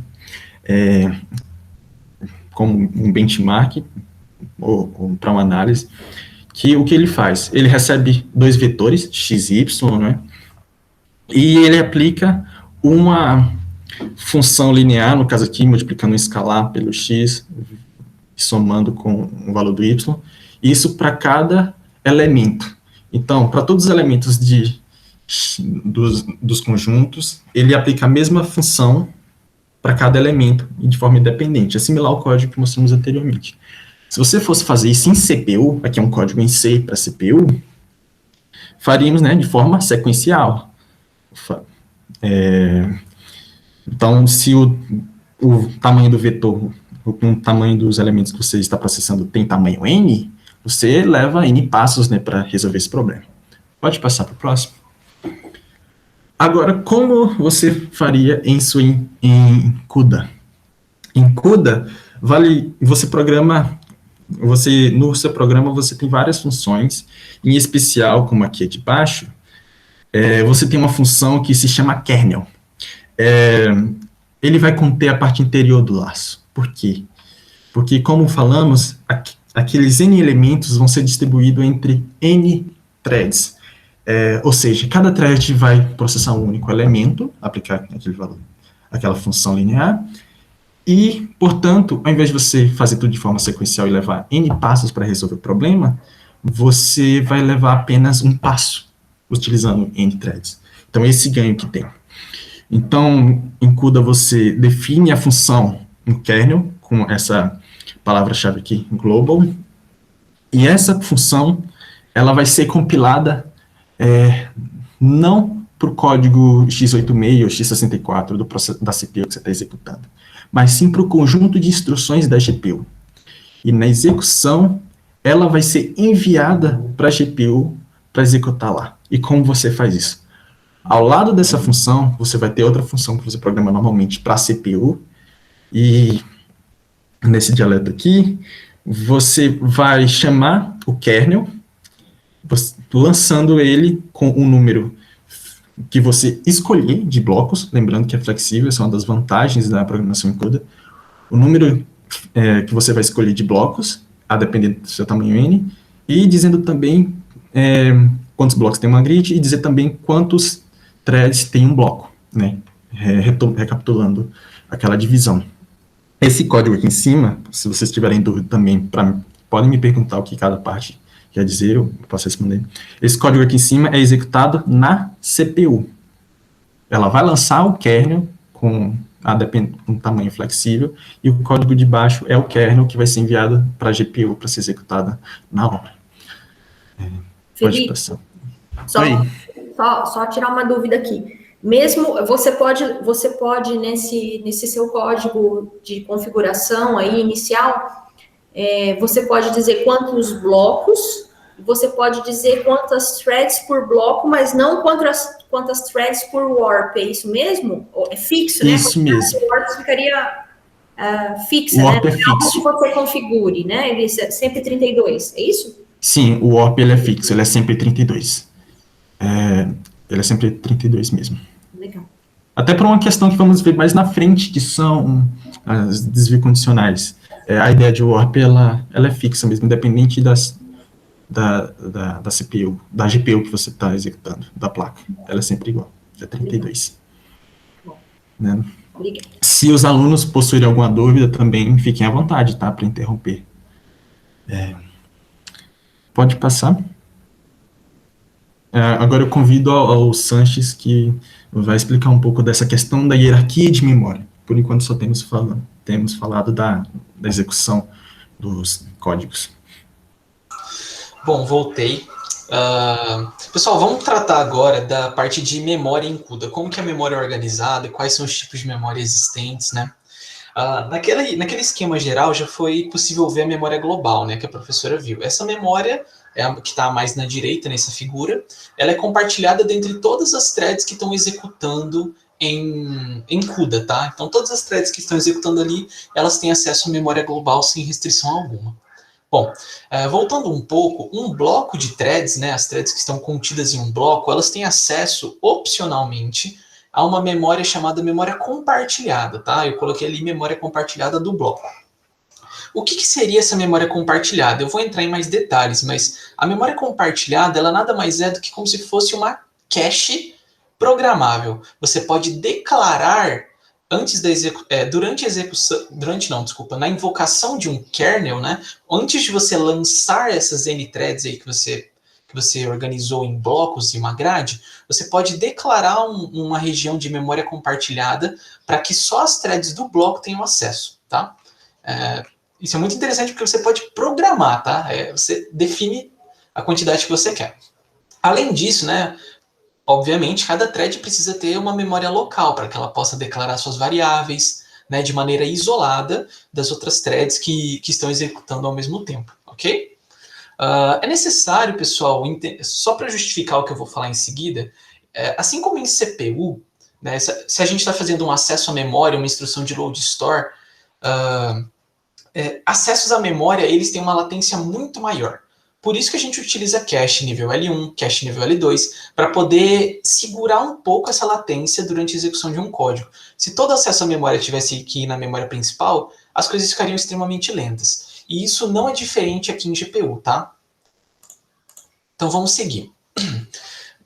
como um benchmark, ou para uma análise, que o que ele faz? Ele recebe dois vetores, x e y, né, e ele aplica uma função linear, no caso aqui, multiplicando um escalar pelo x, somando com o valor do y, isso para cada elemento. Então, para todos os elementos dos conjuntos, ele aplica a mesma função para cada elemento, e de forma independente, é similar ao código que mostramos anteriormente. Se você fosse fazer isso em CPU, aqui é um código em C para CPU, faríamos, né, de forma sequencial. Então, se o tamanho do vetor, o tamanho dos elementos que você está processando tem tamanho n, você leva n passos, né, para resolver esse problema. Pode passar para o próximo. Agora, como você faria isso em CUDA? Em CUDA, você programa, no seu programa você tem várias funções, em especial, como aqui é de baixo, você tem uma função que se chama kernel. Ele vai conter a parte interior do laço. Por quê? Porque, como falamos, aqueles N elementos vão ser distribuídos entre N threads. Ou seja, cada thread vai processar um único elemento, aplicar aquele valor, aquela função linear, e, portanto, ao invés de você fazer tudo de forma sequencial e levar N passos para resolver o problema, você vai levar apenas um passo, utilizando N threads. Então, esse ganho que tem. Então, em CUDA, você define a função no kernel, com essa palavra-chave aqui, global, e essa função, ela vai ser compilada não para o código x86 ou x64 da CPU que você está executando, mas sim para o conjunto de instruções da GPU. E na execução, ela vai ser enviada para a GPU para executar lá. E como você faz isso? Ao lado dessa função, você vai ter outra função que você programa normalmente para a CPU, e nesse dialeto aqui, você vai chamar o kernel, lançando ele com um número que você escolher de blocos, lembrando que é flexível, essa é uma das vantagens da programação em CUDA. O número que você vai escolher de blocos, a depender do seu tamanho N, e dizendo também quantos blocos tem uma grid, e dizer também quantos threads tem um bloco, né? Recapitulando aquela divisão. Esse código aqui em cima, se vocês tiverem dúvida também, podem me perguntar o que cada parte quer dizer, eu posso responder. Esse código aqui em cima é executado na CPU. Ela vai lançar o kernel com um tamanho flexível, e o código de baixo é o kernel que vai ser enviado para a GPU para ser executada na hora. Pode passar. Só tirar uma dúvida aqui. Mesmo você pode nesse seu código de configuração aí inicial, você pode dizer quantos blocos, você pode dizer quantas threads por bloco, mas não quantas threads por warp, é isso mesmo? É fixo, né? Isso mesmo. O warp ficaria fixo, né? O warp é fixo. Que você configure, né? Ele é sempre 32, é isso? Sim, o warp ele é fixo, ele é sempre 32. Ele é sempre 32 mesmo. Legal. Até por uma questão que vamos ver mais na frente, que são as desvios condicionais. A ideia de warp, ela é fixa mesmo, independente da CPU, da GPU que você está executando, da placa. Ela é sempre igual, é 32. Né? Se os alunos possuírem alguma dúvida, também fiquem à vontade, tá, para interromper. Pode passar. Agora eu convido ao Sanches, que vai explicar um pouco dessa questão da hierarquia de memória. Por enquanto só temos falado da execução dos códigos. Bom, voltei. Pessoal, vamos tratar agora da parte de memória em CUDA. Como que a memória é organizada e quais são os tipos de memória existentes, né? Naquele esquema geral já foi possível ver a memória global, né, que a professora viu. Essa memória que está mais na direita nessa figura, ela é compartilhada dentre todas as threads que estão executando em CUDA, tá? Então todas as threads que estão executando ali, elas têm acesso à memória global sem restrição alguma. Bom, voltando um pouco, um bloco de threads, né, as threads que estão contidas em um bloco, elas têm acesso opcionalmente a uma memória chamada memória compartilhada, tá? Eu coloquei ali memória compartilhada do bloco. O que seria essa memória compartilhada? Eu vou entrar em mais detalhes, mas a memória compartilhada, ela nada mais é do que como se fosse uma cache programável. Você pode declarar na invocação de um kernel, né? Antes de você lançar essas N threads aí que você organizou em blocos e uma grade, você pode declarar uma região de memória compartilhada para que só as threads do bloco tenham acesso, tá? Isso é muito interessante porque você pode programar, tá? Você define a quantidade que você quer. Além disso, né, obviamente, cada thread precisa ter uma memória local para que ela possa declarar suas variáveis, né, de maneira isolada das outras threads que estão executando ao mesmo tempo, ok? É necessário, pessoal, só para justificar o que eu vou falar em seguida, assim como em CPU, né, se a gente está fazendo um acesso à memória, uma instrução de load store, acessos à memória, eles têm uma latência muito maior. Por isso que a gente utiliza cache nível L1, cache nível L2, para poder segurar um pouco essa latência durante a execução de um código. Se todo acesso à memória tivesse que ir na memória principal, as coisas ficariam extremamente lentas. E isso não é diferente aqui em GPU, tá? Então vamos seguir.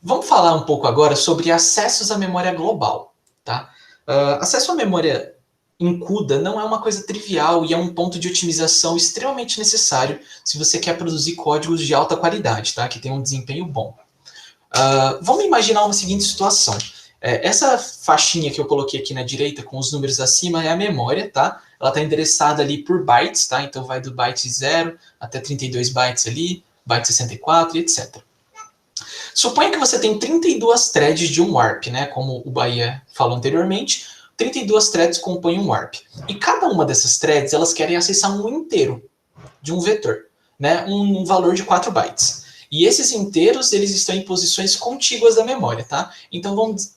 Vamos falar um pouco agora sobre acessos à memória global, tá? Acesso à memória em CUDA não é uma coisa trivial e é um ponto de otimização extremamente necessário se você quer produzir códigos de alta qualidade, tá? Que tem um desempenho bom. Vamos imaginar uma seguinte situação. Essa faixinha que eu coloquei aqui na direita com os números acima é a memória, tá? Ela está endereçada ali por bytes, tá? Então vai do byte 0 até 32 bytes ali, byte 64 e etc. Suponha que você tem 32 threads de um warp, né? Como o Bahia falou anteriormente, 32 threads compõem um warp. E cada uma dessas threads, elas querem acessar um inteiro de um vetor, né? Um valor de 4 bytes. E esses inteiros, eles estão em posições contíguas da memória, tá? Então vamos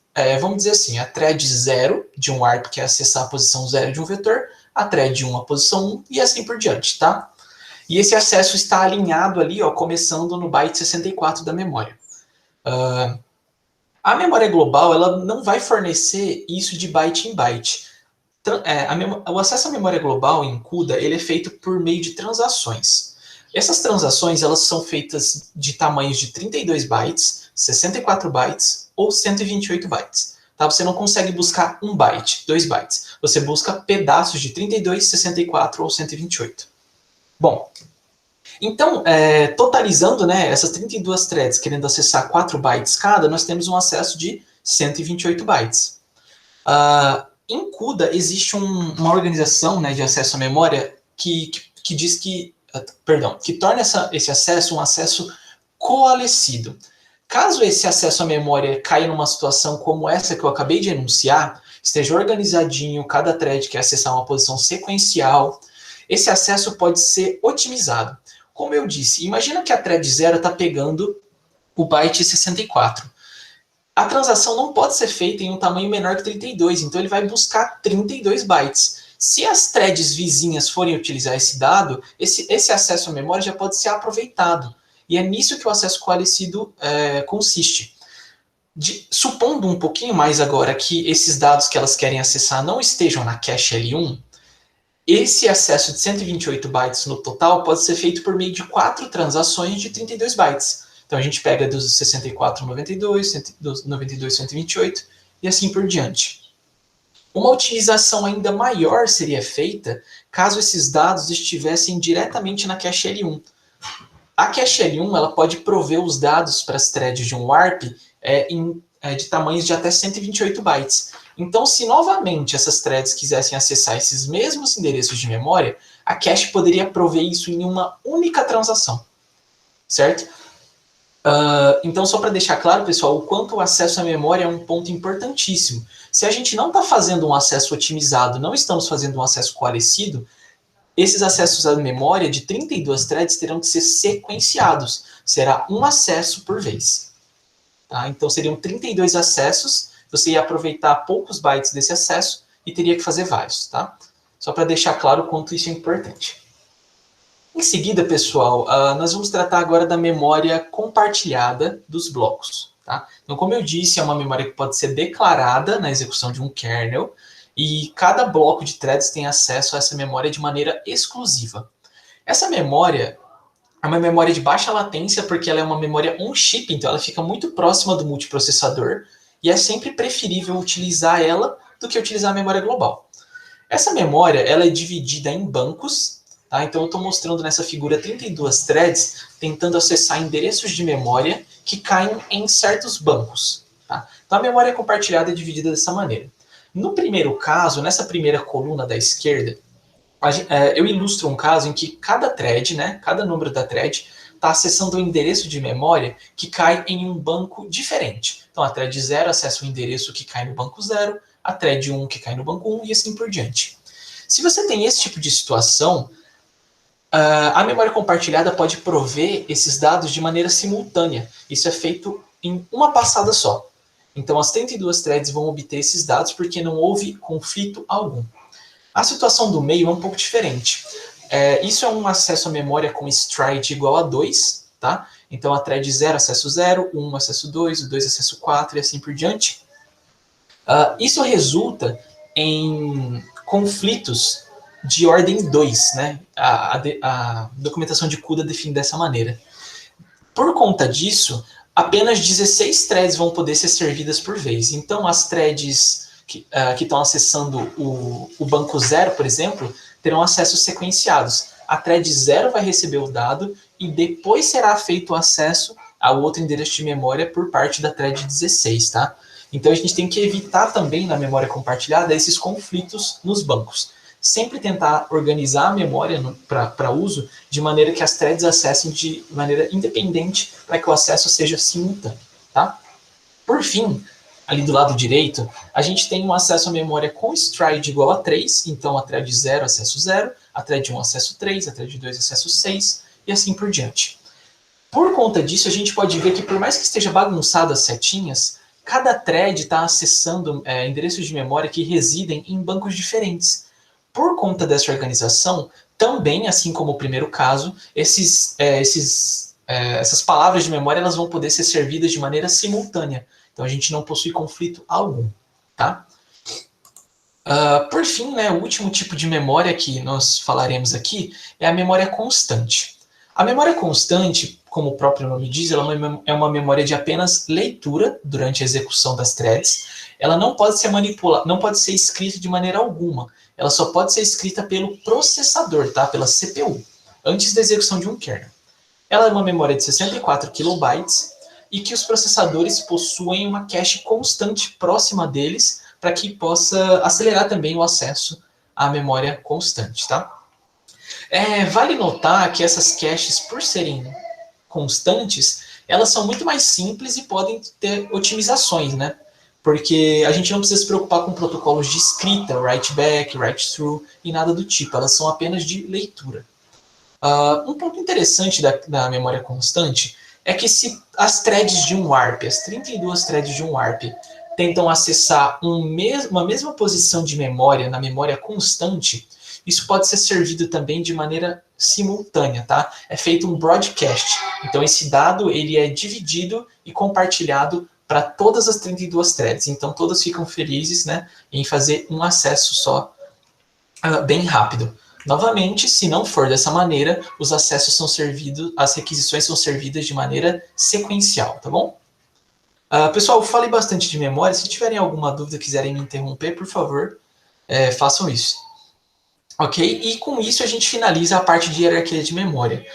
dizer assim, a thread 0 de um warp quer acessar a posição 0 de um vetor, a thread 1 a posição 1 e assim por diante, tá? E esse acesso está alinhado ali, ó, começando no byte 64 da memória. A memória global, ela não vai fornecer isso de byte em byte. O acesso à memória global em CUDA, ele é feito por meio de transações. Essas transações, elas são feitas de tamanhos de 32 bytes, 64 bytes ou 128 bytes. Tá? Você não consegue buscar 1 byte, 2 bytes. Você busca pedaços de 32, 64 ou 128. Bom, então, totalizando, né, essas 32 threads querendo acessar 4 bytes cada, nós temos um acesso de 128 bytes. Em CUDA, existe uma organização, né, de acesso à memória que diz que torna esse acesso um acesso coalescido. Caso esse acesso à memória caia numa situação como essa que eu acabei de enunciar, esteja organizadinho, cada thread quer acessar uma posição sequencial, esse acesso pode ser otimizado. Como eu disse, imagina que a thread 0 está pegando o byte 64. A transação não pode ser feita em um tamanho menor que 32, então ele vai buscar 32 bytes. Se as threads vizinhas forem utilizar esse dado, esse acesso à memória já pode ser aproveitado. E é nisso que o acesso coalescido consiste. Supondo um pouquinho mais agora que esses dados que elas querem acessar não estejam na cache L1, esse acesso de 128 bytes no total pode ser feito por meio de 4 transações de 32 bytes. Então a gente pega dos 64, 92, dos 92, 128 e assim por diante. Uma otimização ainda maior seria feita caso esses dados estivessem diretamente na cache L1. A cache L1 ela pode prover os dados para as threads de um warp de tamanhos de até 128 bytes. Então, se novamente essas threads quisessem acessar esses mesmos endereços de memória, a cache poderia prover isso em uma única transação, certo? Então, só para deixar claro, pessoal, o quanto o acesso à memória é um ponto importantíssimo. Se a gente não está fazendo um acesso otimizado, não estamos fazendo um acesso coalescido, esses acessos à memória de 32 threads terão que ser sequenciados. Será um acesso por vez. Tá? Então, seriam 32 acessos, você ia aproveitar poucos bytes desse acesso e teria que fazer vários. Tá? Só para deixar claro o quanto isso é importante. Em seguida, pessoal, nós vamos tratar agora da memória compartilhada dos blocos. Tá? Então, como eu disse, é uma memória que pode ser declarada na execução de um kernel, e cada bloco de threads tem acesso a essa memória de maneira exclusiva. Essa memória é uma memória de baixa latência, porque ela é uma memória on-chip, então ela fica muito próxima do multiprocessador, e é sempre preferível utilizar ela do que utilizar a memória global. Essa memória ela é dividida em bancos, tá? Então eu estou mostrando nessa figura 32 threads tentando acessar endereços de memória que caem em certos bancos. Tá? Então a memória compartilhada é dividida dessa maneira. No primeiro caso, nessa primeira coluna da esquerda, eu ilustro um caso em que cada thread, né, cada número da thread, está acessando um endereço de memória que cai em um banco diferente. Então, a thread 0 acessa o endereço que cai no banco 0, a thread 1 que cai no banco 1 e assim por diante. Se você tem esse tipo de situação, a memória compartilhada pode prover esses dados de maneira simultânea. Isso é feito em uma passada só. Então, as 32 threads vão obter esses dados porque não houve conflito algum. A situação do meio é um pouco diferente. Isso é um acesso à memória com stride igual a 2, tá? Então, a thread 0, acesso 0, 1, acesso 2, o 2, acesso 4 e assim por diante. Isso resulta em conflitos de ordem 2, né? A documentação de CUDA define dessa maneira. Por conta disso, apenas 16 threads vão poder ser servidas por vez. Então, as threads que estão acessando o banco 0, por exemplo, terão acessos sequenciados. A thread 0 vai receber o dado e depois será feito o acesso ao outro endereço de memória por parte da thread 16, tá? Então, a gente tem que evitar também na memória compartilhada esses conflitos nos bancos. Sempre tentar organizar a memória para uso de maneira que as threads acessem de maneira independente para que o acesso seja simultâneo, tá? Por fim, ali do lado direito, a gente tem um acesso à memória com stride igual a 3, então a thread 0, acesso 0, a thread 1, acesso 3, a thread 2, acesso 6, e assim por diante. Por conta disso, a gente pode ver que por mais que esteja bagunçado as setinhas, cada thread está acessando endereços de memória que residem em bancos diferentes. Por conta dessa organização, também, assim como o primeiro caso, essas palavras de memória elas vão poder ser servidas de maneira simultânea. Então, a gente não possui conflito algum, tá? Por fim, né, o último tipo de memória que nós falaremos aqui é a memória constante. A memória constante, como o próprio nome diz, ela é uma memória de apenas leitura durante a execução das threads. Ela não pode ser manipulada, não pode ser escrita de maneira alguma. Ela só pode ser escrita pelo processador, tá? Pela CPU, antes da execução de um kernel. Ela é uma memória de 64 kilobytes e que os processadores possuem uma cache constante próxima deles para que possa acelerar também o acesso à memória constante, tá? Vale notar que essas caches, por serem constantes, elas são muito mais simples e podem ter otimizações, né? Porque a gente não precisa se preocupar com protocolos de escrita, write back, write through e nada do tipo, elas são apenas de leitura. Um ponto interessante da memória constante é que se as threads de um warp, as 32 threads de um warp, tentam acessar uma mesma posição de memória na memória constante, isso pode ser servido também de maneira simultânea, tá? É feito um broadcast. Então, esse dado ele é dividido e compartilhado para todas as 32 threads. Então, todas ficam felizes, né, em fazer um acesso só bem rápido. Novamente, se não for dessa maneira, os acessos são servidos, as requisições são servidas de maneira sequencial, tá bom? Pessoal, eu falei bastante de memória. Se tiverem alguma dúvida, quiserem me interromper, por favor, façam isso. Ok? E com isso a gente finaliza a parte de hierarquia de memória.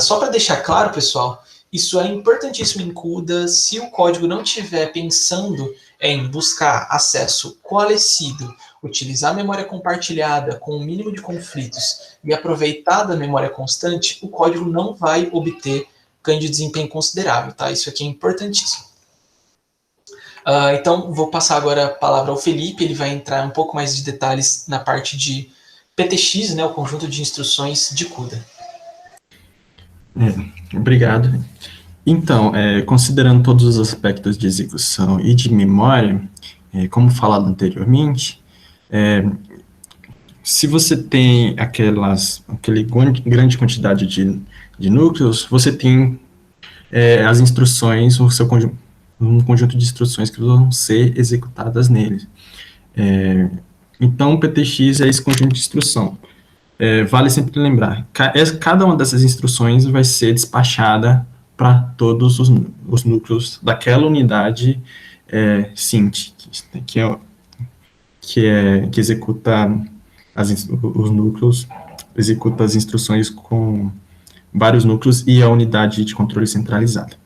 Só para deixar claro, pessoal, isso é importantíssimo em CUDA. Se o código não estiver pensando em buscar acesso coalescido, utilizar a memória compartilhada com o mínimo de conflitos e aproveitar da memória constante, o código não vai obter ganho de desempenho considerável, tá? Isso aqui é importantíssimo. Então, vou passar agora a palavra ao Felipe, ele vai entrar um pouco mais de detalhes na parte de PTX, né, o conjunto de instruções de CUDA. Obrigado. Então, considerando todos os aspectos de execução e de memória, como falado anteriormente, se você tem aquela grande quantidade de núcleos, você tem as instruções, um conjunto de instruções que vão ser executadas nele. Então, o PTX é esse conjunto de instrução. Vale sempre lembrar, cada uma dessas instruções vai ser despachada para todos os núcleos daquela unidade SINT, que executa os núcleos, executa as instruções com vários núcleos e a unidade de controle centralizada.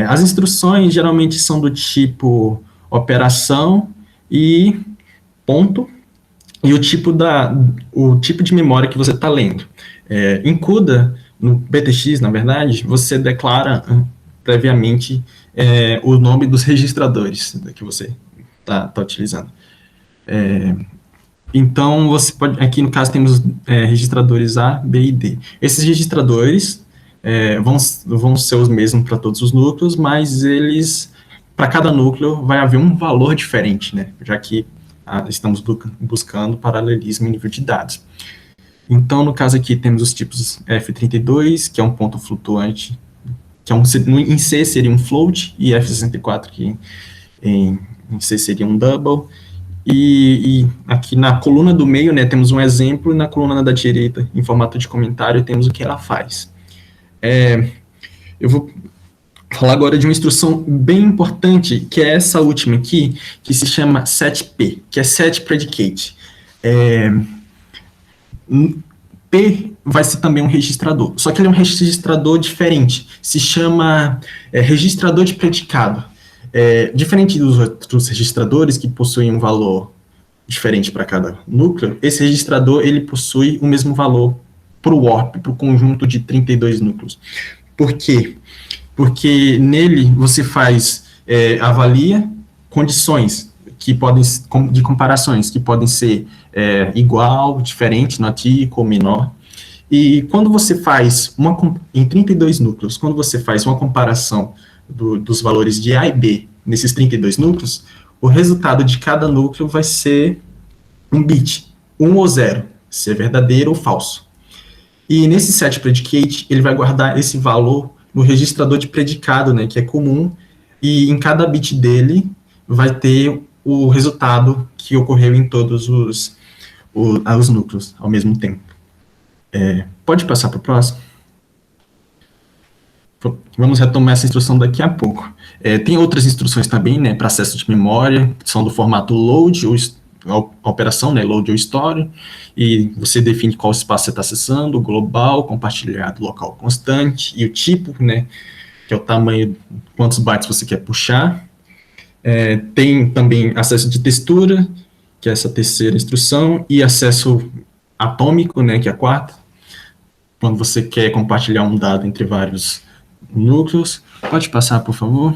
As instruções geralmente são do tipo operação e ponto, e o tipo de memória que você está lendo. Em CUDA, no PTX, na verdade, você declara previamente o nome dos registradores que você está utilizando. Então, você pode, aqui no caso temos registradores A, B e D. Esses registradores vão ser os mesmos para todos os núcleos, mas eles para cada núcleo vai haver um valor diferente, né? Já que estamos buscando paralelismo em nível de dados. Então, no caso aqui, temos os tipos F32, que é um ponto flutuante, que em C seria um float, e F64, que em C seria um double. E aqui na coluna do meio, né, temos um exemplo, e na coluna da direita, em formato de comentário, temos o que ela faz. Eu vou falar agora de uma instrução bem importante, que é essa última aqui, que se chama setP, que é set predicate. P vai ser também um registrador, só que ele é um registrador diferente, se chama registrador de predicado. Diferente dos outros registradores, que possuem um valor diferente para cada núcleo, esse registrador ele possui o mesmo valor para o warp, para o conjunto de 32 núcleos. Por quê? Porque nele você avalia condições de comparações, que podem ser igual, diferente, not equal, menor. E quando você faz em 32 núcleos, quando você faz uma comparação dos valores de A e B nesses 32 núcleos, o resultado de cada núcleo vai ser um bit, 1 ou 0, se é verdadeiro ou falso. E nesse set predicate, ele vai guardar esse valor no registrador de predicado, né, que é comum, e em cada bit dele vai ter o resultado que ocorreu em todos os núcleos ao mesmo tempo. Pode passar para o próximo? Vamos retomar essa instrução daqui a pouco. Tem outras instruções também, né, para acesso de memória, que são do formato load, a operação, né, load ou store, e você define qual espaço você está acessando, global, compartilhado, local constante, e o tipo, né, que é o tamanho, quantos bytes você quer puxar. Tem também acesso de textura, que é essa terceira instrução, e acesso atômico, né, que é a quarta, quando você quer compartilhar um dado entre vários núcleos. Pode passar, por favor.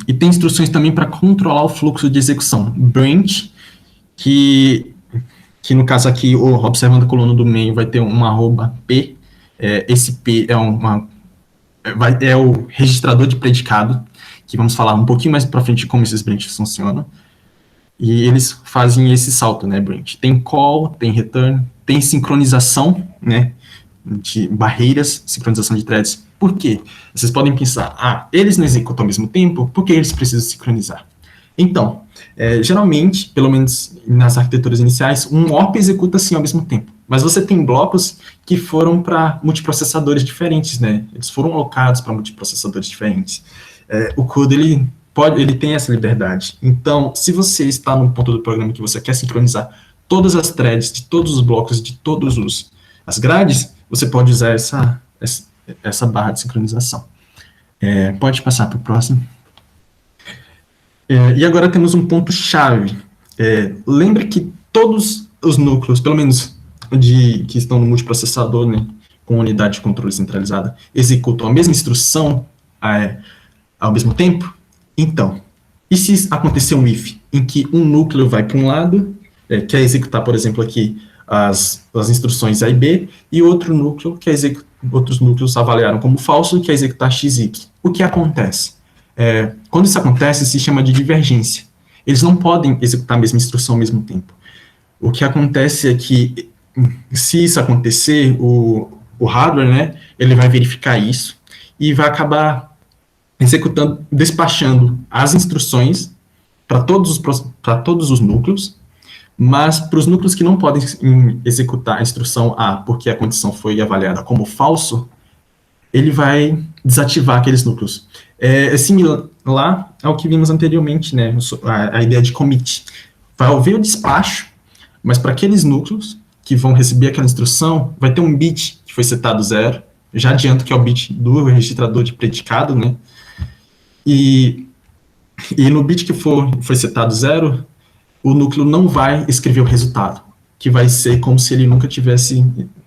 E tem instruções também para controlar o fluxo de execução. Branch, que no caso aqui, observando a coluna do meio, vai ter uma arroba P. Esse P é o registrador de predicado, que vamos falar um pouquinho mais para frente de como esses branches funcionam. E eles fazem esse salto, né, branch. Tem call, tem return, tem sincronização, né, de barreiras, sincronização de threads. Por quê? Vocês podem pensar, eles não executam ao mesmo tempo, por que eles precisam sincronizar? Então, geralmente, pelo menos nas arquiteturas iniciais, um warp executa sim ao mesmo tempo, mas você tem blocos que foram para multiprocessadores diferentes, né? Eles foram alocados para multiprocessadores diferentes. O code, ele tem essa liberdade. Então, se você está num ponto do programa que você quer sincronizar todas as threads de todos os blocos, de todas as grades, você pode usar essa barra de sincronização. Pode passar para o próximo. E agora temos um ponto-chave. Lembra que todos os núcleos, pelo menos que estão no multiprocessador, né, com unidade de controle centralizada, executam a mesma instrução ao mesmo tempo? Então, e se acontecer um if, em que um núcleo vai para um lado, quer executar, por exemplo, aqui as instruções A e B, e outro núcleo outros núcleos avaliaram como falso, que é executar XY. O que acontece? Quando isso acontece, se chama de divergência. Eles não podem executar a mesma instrução ao mesmo tempo. O que acontece é que, se isso acontecer, o hardware, né, ele vai verificar isso e vai acabar despachando as instruções para todos os núcleos, mas para os núcleos que não podem executar a instrução A, porque a condição foi avaliada como falso, ele vai desativar aqueles núcleos. É similar ao que vimos anteriormente, né, a ideia de commit. Vai haver o despacho, mas para aqueles núcleos que vão receber aquela instrução, vai ter um bit que foi setado 0, já adianto que é o bit do registrador de predicado, né, e no bit que foi setado 0, o núcleo não vai escrever o resultado, que vai ser como se ele nunca tivesse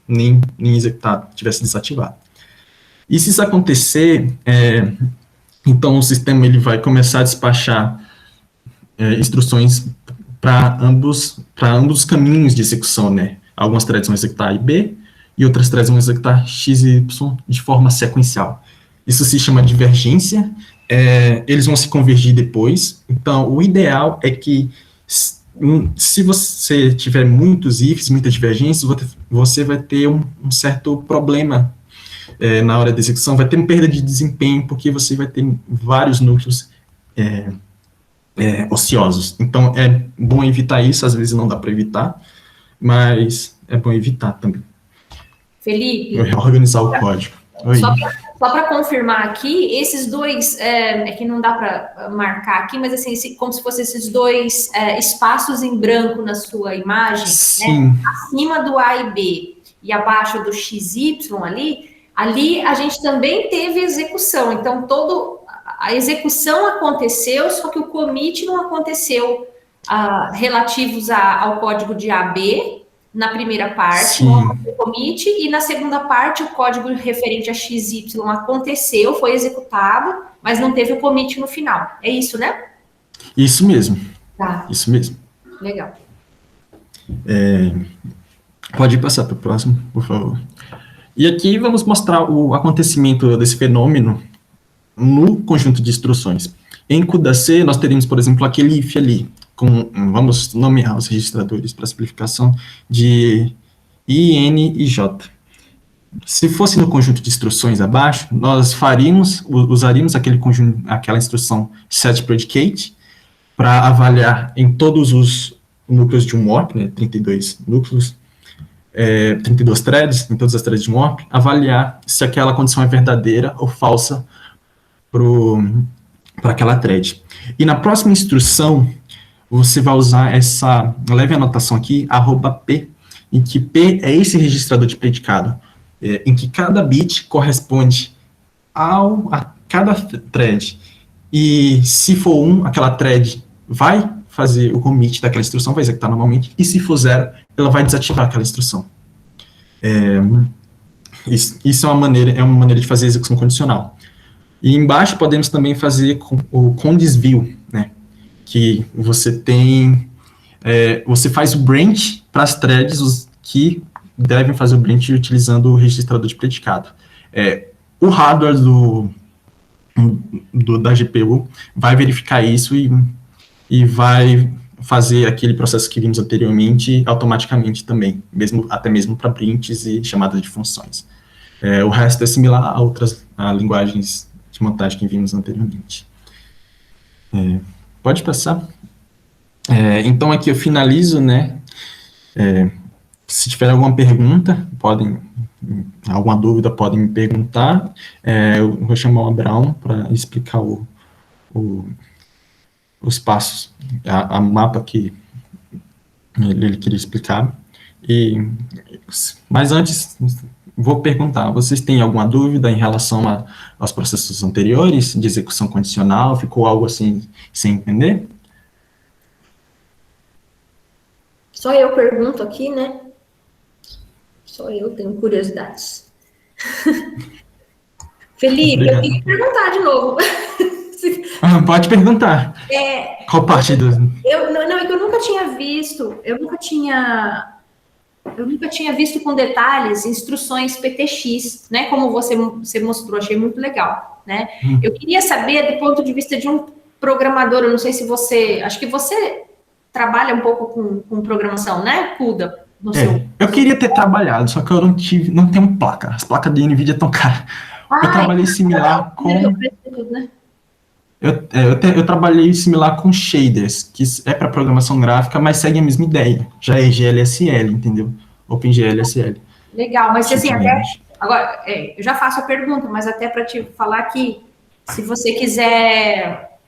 nem executado, tivesse desativado. E se isso acontecer, então o sistema ele vai começar a despachar instruções para ambos os caminhos de execução, né? Algumas threads vão executar A e B, e outras threads vão executar X e Y de forma sequencial. Isso se chama divergência. Eles vão se convergir depois. Então, o ideal é que, se você tiver muitos ifs, muitas divergências, você vai ter um certo problema na hora da execução, vai ter uma perda de desempenho, porque você vai ter vários núcleos ociosos. Então, é bom evitar isso, às vezes não dá para evitar, mas é bom evitar também. Felipe? Organizar o código. Oi. Só para confirmar aqui, esses dois, que não dá para marcar aqui, mas assim, como se fossem esses dois espaços em branco na sua imagem, sim, né? Acima do A e B e abaixo do XY ali a gente também teve execução. Então, a execução aconteceu, só que o commit não aconteceu relativos ao código de AB, na primeira parte, o commit, e na segunda parte, o código referente a XY aconteceu, foi executado, mas não teve o commit no final. É isso, né? Isso mesmo. Tá. Isso mesmo. Legal. Pode passar para o próximo, por favor. E aqui vamos mostrar o acontecimento desse fenômeno no conjunto de instruções. Em CUDA-C, nós teríamos, por exemplo, aquele if ali, vamos nomear os registradores para simplificação de I, N e J. Se fosse no conjunto de instruções abaixo, nós usaríamos aquela instrução setPredicate para avaliar em todos os núcleos de um warp, né, 32 núcleos, 32 threads, em todas as threads de um warp, avaliar se aquela condição é verdadeira ou falsa para aquela thread. E na próxima instrução, você vai usar essa leve anotação aqui, @p, em que P é esse registrador de predicado, em que cada bit corresponde a cada thread. E se for 1, aquela thread vai fazer o commit daquela instrução, vai executar normalmente, e se for 0, ela vai desativar aquela instrução. Isso é uma maneira de fazer execução condicional. E embaixo podemos também fazer com desvio, né? Que você você faz o branch para as threads que devem fazer o branch utilizando o registrador de predicado. O hardware da GPU vai verificar isso e vai fazer aquele processo que vimos anteriormente automaticamente também, até mesmo para prints e chamadas de funções. O resto é similar a outras linguagens de montagem que vimos anteriormente. Pode passar. Então, aqui eu finalizo, né? Se tiver alguma pergunta, alguma dúvida, podem me perguntar. Eu vou chamar o Abraão para explicar os passos, a mapa que ele queria explicar. Mas antes, vou perguntar, vocês têm alguma dúvida em relação aos processos anteriores de execução condicional? Ficou algo assim sem entender? Só eu pergunto aqui, né? Só eu tenho curiosidades. Felipe, Obrigado. Eu queria perguntar de novo. Pode perguntar. Qual parte do... É que eu nunca tinha visto, eu nunca tinha visto com detalhes instruções PTX, né? Como você mostrou, achei muito legal, né? Eu queria saber, do ponto de vista de um programador, eu não sei se você... Acho que você trabalha um pouco com programação, né, CUDA? Eu queria ter trabalhado, só que eu não tenho placa. As placas de NVIDIA estão caras. Eu trabalhei similar com... Eu trabalhei similar com shaders, que é para programação gráfica, mas segue a mesma ideia. Já é GLSL, entendeu? OpenGLSL. Legal, mas assim, agora, eu já faço a pergunta, mas até para te falar que, se você quiser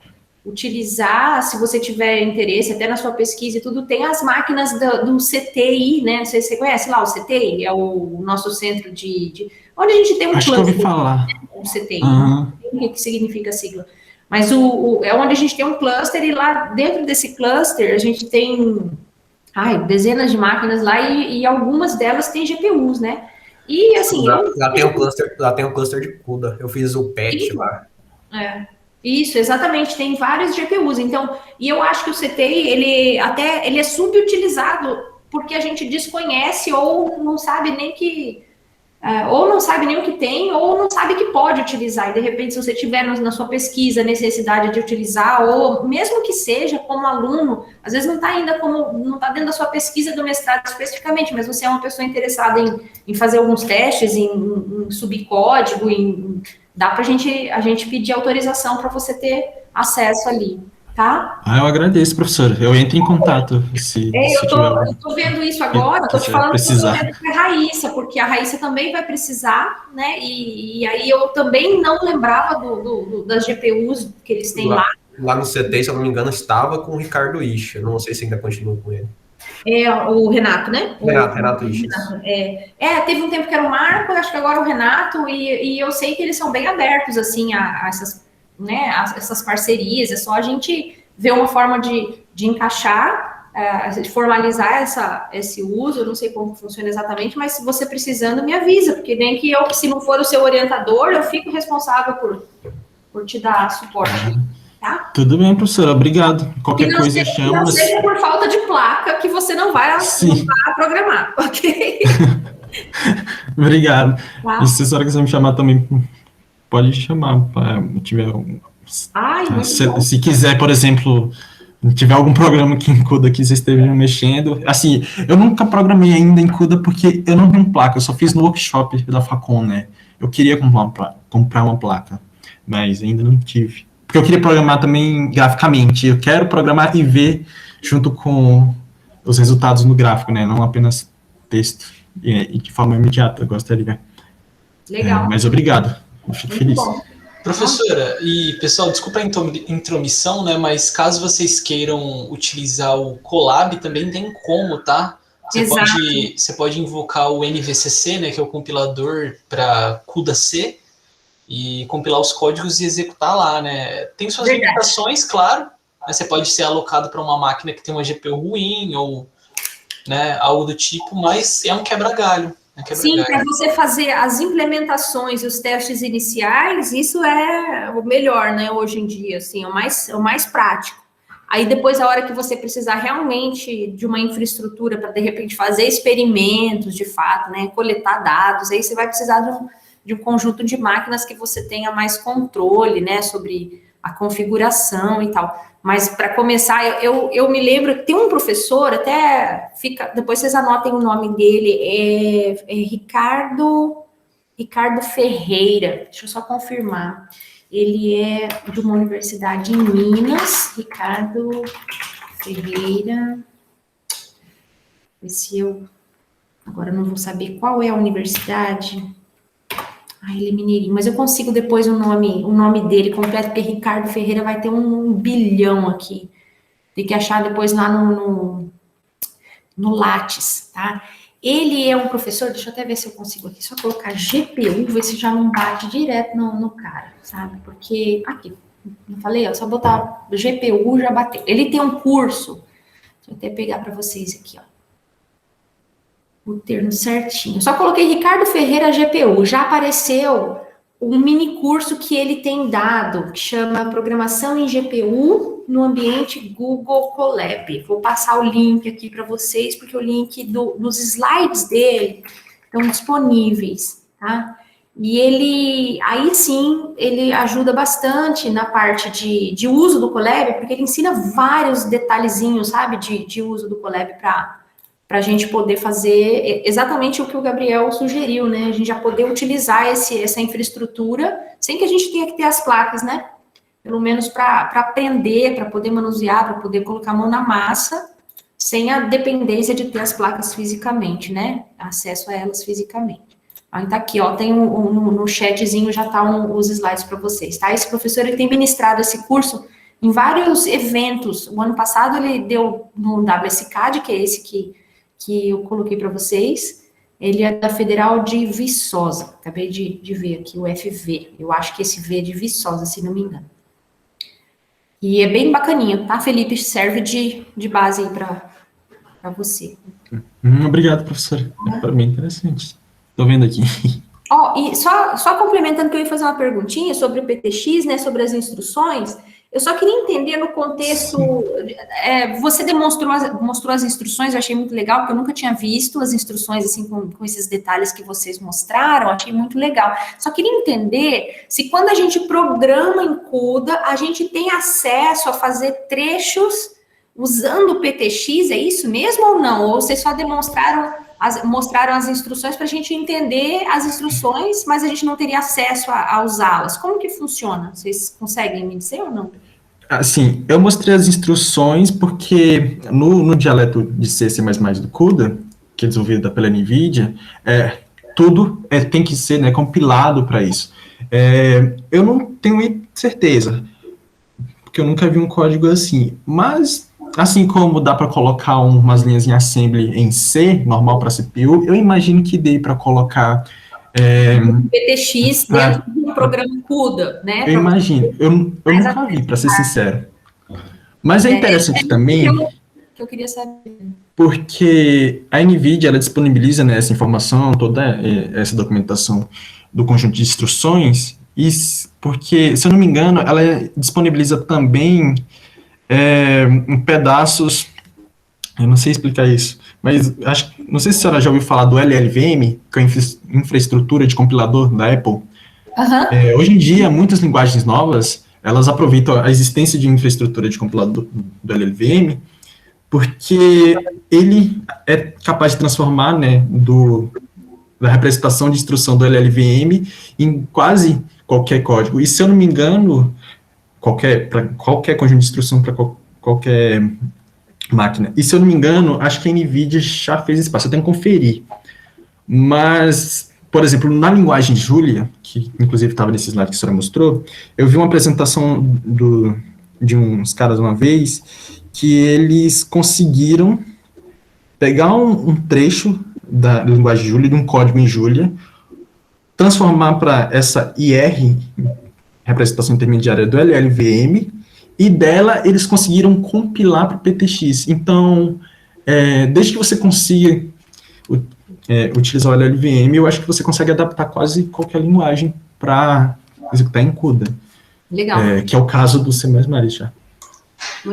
utilizar, se você tiver interesse, até na sua pesquisa e tudo, tem as máquinas do CTI, né? Não sei se você conhece lá o CTI, é o nosso centro de onde a gente tem um cluster. Acho que eu ouvi falar. O CTI, o que significa a sigla. Mas é onde a gente tem um cluster, e lá dentro desse cluster a gente tem dezenas de máquinas lá, e algumas delas têm GPUs, né? E assim... Lá tem um cluster de CUDA. Eu fiz o patch lá. Isso, exatamente, tem vários GPUs. Então, e eu acho que o CTI, ele é subutilizado porque a gente desconhece ou não sabe nem que ou não sabe nem o que tem, ou não sabe que pode utilizar, e de repente, se você tiver na sua pesquisa necessidade de utilizar, ou mesmo que seja como aluno, às vezes não está ainda não está dentro da sua pesquisa do mestrado especificamente, mas você é uma pessoa interessada em fazer alguns testes, em subir código, dá para a gente pedir autorização para você ter acesso ali, tá? Eu agradeço, professor. Eu entro em contato se eu tô vendo isso agora, tô te falando precisar. com a Raíssa, porque a Raíssa também vai precisar, né? E aí eu também não lembrava das GPUs que eles têm lá. Lá no CT, se eu não me engano, estava com o Ricardo Isha. Não sei se ainda continua com ele. O Renato, né? Renato Isha. Teve um tempo que era o Marco, acho que agora o Renato, e eu sei que eles são bem abertos, assim, a essas, né, essas parcerias, é só a gente ver uma forma de encaixar, de formalizar esse uso, eu não sei como funciona exatamente, mas se você precisando, me avisa, porque nem que eu, se não for o seu orientador, eu fico responsável por te dar suporte. Tá? Tudo bem, professora, obrigado. Qualquer coisa chama. Não seja por falta de placa que você não vai programar, ok? Obrigado. Tá? E se a senhora quiser me chamar também, pode chamar. Se quiser, por exemplo, tiver algum programa que em CUDA que você esteja mexendo. Assim, eu nunca programei ainda em CUDA porque eu não tenho placa, eu só fiz no workshop da Facom, né? Eu queria comprar uma placa, mas ainda não tive. Porque eu queria programar também graficamente. Eu quero programar e ver junto com os resultados no gráfico, né? Não apenas texto. E de forma imediata, eu gostaria. Legal. Mas obrigado. Eu fico feliz. Bom. Professora, e pessoal, desculpa a intromissão, né? Mas caso vocês queiram utilizar o Colab, também tem como, tá? Você pode invocar o NVCC, né? Que é o compilador para CUDA-C. E compilar os códigos e executar lá, né? Tem suas limitações, claro, né? Você pode ser alocado para uma máquina que tem uma GPU ruim ou, né, algo do tipo, mas é um quebra-galho. Sim, para você fazer as implementações e os testes iniciais, isso é o melhor, né, hoje em dia, assim, é o mais prático. Aí depois, a hora que você precisar realmente de uma infraestrutura para, de repente, fazer experimentos, de fato, né, coletar dados, aí você vai precisar de um conjunto de máquinas que você tenha mais controle, né, sobre a configuração e tal. Mas, para começar, eu me lembro, tem um professor, até depois vocês anotem o nome dele, é Ricardo Ferreira, deixa eu só confirmar. Ele é de uma universidade em Minas, Ricardo Ferreira, agora não vou saber qual é a universidade. Ele é mineirinho, mas eu consigo depois o nome dele completo, porque Ricardo Ferreira vai ter um bilhão aqui. Tem que achar depois lá no Lattes, tá? Ele é um professor, deixa eu até ver se eu consigo aqui, só colocar GPU, ver se já não bate direto no cara, sabe? Porque, aqui, não falei, ó, só botar GPU, já bateu. Ele tem um curso, deixa eu até pegar para vocês aqui, ó. O termo certinho. Só coloquei Ricardo Ferreira GPU. Já apareceu um mini curso que ele tem dado, que chama Programação em GPU no ambiente Google Colab. Vou passar o link aqui para vocês, porque o link dos slides dele estão disponíveis, tá? E aí sim, ele ajuda bastante na parte de uso do Colab, porque ele ensina vários detalhezinhos, sabe, de uso do Colab para a gente poder fazer exatamente o que o Gabriel sugeriu, né? A gente já poder utilizar essa infraestrutura sem que a gente tenha que ter as placas, né? Pelo menos para aprender, para poder manusear, para poder colocar a mão na massa, sem a dependência de ter as placas fisicamente, né? Acesso a elas fisicamente. Aí tá aqui, ó, tem no chatzinho já tá os slides para vocês, tá? Esse professor, ele tem ministrado esse curso em vários eventos. O ano passado ele deu no WSCAD, que é esse que eu coloquei para vocês. Ele é da Federal de Viçosa. Acabei de ver aqui o FV. Eu acho que esse V é de Viçosa, se não me engano. E é bem bacaninho, tá, Felipe? Serve de base aí para você. Obrigado, professor. Para mim, interessante. Estou vendo aqui. Ó, e só complementando que eu ia fazer uma perguntinha sobre o PTX, né, sobre as instruções. Eu só queria entender no contexto, você mostrou as instruções, eu achei muito legal, porque eu nunca tinha visto as instruções assim com esses detalhes que vocês mostraram, achei muito legal. Só queria entender se quando a gente programa em CUDA, a gente tem acesso a fazer trechos usando o PTX, é isso mesmo ou não? Ou vocês só mostraram as instruções para a gente entender as instruções, mas a gente não teria acesso a usá-las. Como que funciona? Vocês conseguem me dizer ou não? Assim, eu mostrei as instruções porque no dialeto de C++ do CUDA, que é desenvolvido pela NVIDIA, tudo tem que ser, né, compilado para isso. Eu não tenho certeza, porque eu nunca vi um código assim, mas assim como dá para colocar umas linhas em assembly em C, normal para CPU, eu imagino que dê para colocar PTX dentro do programa CUDA, né? Eu imagino, eu nunca vi, para ser sincero. Mas é interessante também que eu queria saber. Porque a NVIDIA, ela disponibiliza, né, essa informação, toda essa documentação do conjunto de instruções, porque, se eu não me engano, ela disponibiliza também em pedaços, eu não sei explicar isso, mas não sei se a senhora já ouviu falar do LLVM, que é a infraestrutura de compilador da Apple. Hoje em dia, muitas linguagens novas, elas aproveitam a existência de infraestrutura de compilador do LLVM, porque ele é capaz de transformar, né, da representação de instrução do LLVM em quase qualquer código. E, se eu não me engano, para qualquer conjunto de instrução para qualquer máquina. E, se eu não me engano, acho que a NVIDIA já fez esse passo, eu tenho que conferir. Mas, por exemplo, na linguagem Julia, que inclusive estava nesse slide que a senhora mostrou, eu vi uma apresentação de uns caras uma vez, que eles conseguiram pegar um trecho da linguagem Julia, de um código em Julia, transformar para essa IR, representação intermediária do LLVM, e dela eles conseguiram compilar para o PTX. Então, desde que você consiga utilizar o LLVM, eu acho que você consegue adaptar quase qualquer linguagem para executar em CUDA. Legal. Que é o caso do C++ já.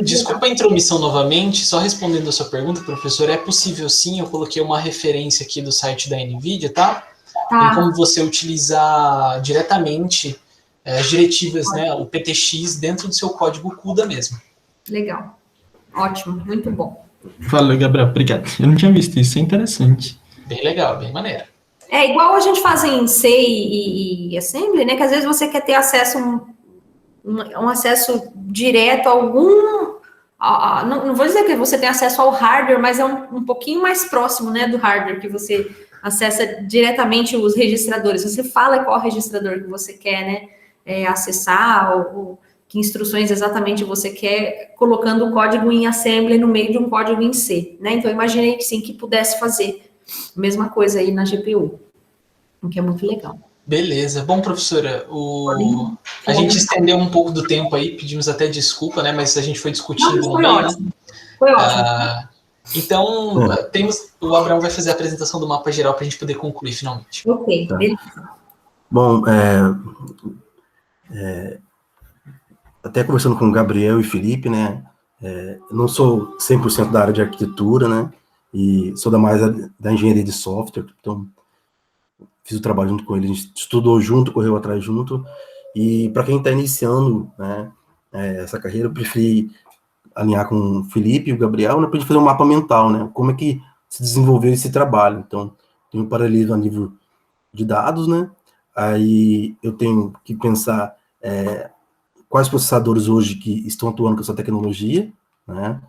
Desculpa a intromissão novamente, só respondendo a sua pergunta, professor, é possível sim, eu coloquei uma referência aqui do site da NVIDIA, tá? Tem como você utilizar diretamente as diretivas, né, o PTX dentro do seu código CUDA mesmo. Legal, ótimo, muito bom. Valeu, Gabriel, obrigado. Eu não tinha visto isso, é interessante. Bem legal, bem maneiro. É igual a gente faz em C e Assembly, né, que às vezes você quer ter acesso um acesso direto a algum... não vou dizer que você tem acesso ao hardware, mas é um pouquinho mais próximo, né, do hardware, que você acessa diretamente os registradores. Você fala qual registrador que você quer, né, acessar, ou que instruções exatamente você quer, colocando o código em assembly no meio de um código em C, né? Então, eu imaginei que sim, que pudesse fazer a mesma coisa aí na GPU, o que é muito legal. Beleza. Bom, professora, a gente estendeu um pouco do tempo aí, pedimos até desculpa, né? Mas a gente foi discutindo no meio, né? Foi ótimo. Então, o Abraão vai fazer a apresentação do mapa geral para a gente poder concluir finalmente. Ok, beleza. Bom, até conversando com o Gabriel e Felipe, né? Não sou 100% da área de arquitetura, né? E sou da engenharia de software, então fiz o trabalho junto com ele, a gente estudou junto, correu atrás junto, e para quem está iniciando, né, essa carreira, eu preferi alinhar com o Felipe e o Gabriel, né, para a gente fazer um mapa mental, né, como é que se desenvolveu esse trabalho. Então, tem um paralelismo a nível de dados, né, aí eu tenho que pensar quais processadores hoje que estão atuando com essa tecnologia, né,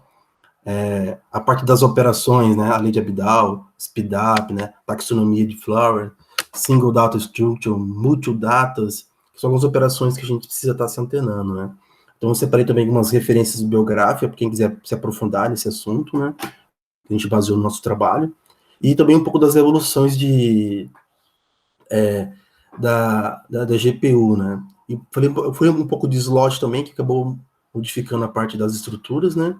a parte das operações, né, a lei de Abidal, SpeedUp, né, taxonomia de Flower, Single Data Structure, Multiple Datas, que são algumas operações que a gente precisa estar se antenando, né. Então, eu separei também algumas referências biográficas, para quem quiser se aprofundar nesse assunto, né, que a gente baseou no nosso trabalho, e também um pouco das evoluções da GPU, né. E foi um pouco de slot também, que acabou modificando a parte das estruturas, né,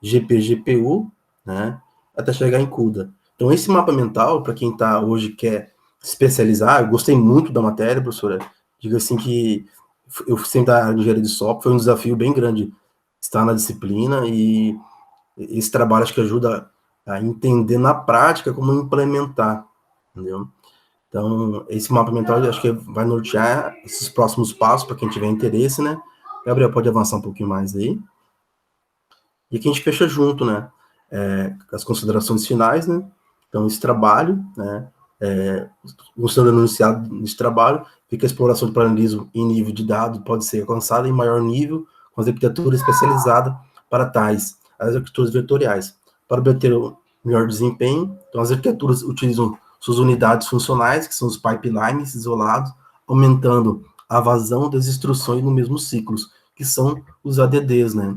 GPU, né, até chegar em CUDA. Então, esse mapa mental, para quem hoje quer se especializar, eu gostei muito da matéria, professora, digo assim que eu sempre da área de engenharia de software, foi um desafio bem grande estar na disciplina, e esse trabalho acho que ajuda a entender na prática como implementar, entendeu? Então, esse mapa mental acho que vai nortear esses próximos passos para quem tiver interesse, né? Gabriel, pode avançar um pouquinho mais aí. E aqui a gente fecha junto, né? As considerações finais, né? Então, esse trabalho, né? Considerando enunciado nesse trabalho, fica a exploração de paralelismo em nível de dado pode ser alcançada em maior nível com as arquiteturas especializadas para tais, as arquiteturas vetoriais. Para obter o melhor desempenho, então as arquiteturas utilizam suas unidades funcionais, que são os pipelines isolados, aumentando a vazão das instruções no mesmo ciclos, que são os ADDs, né?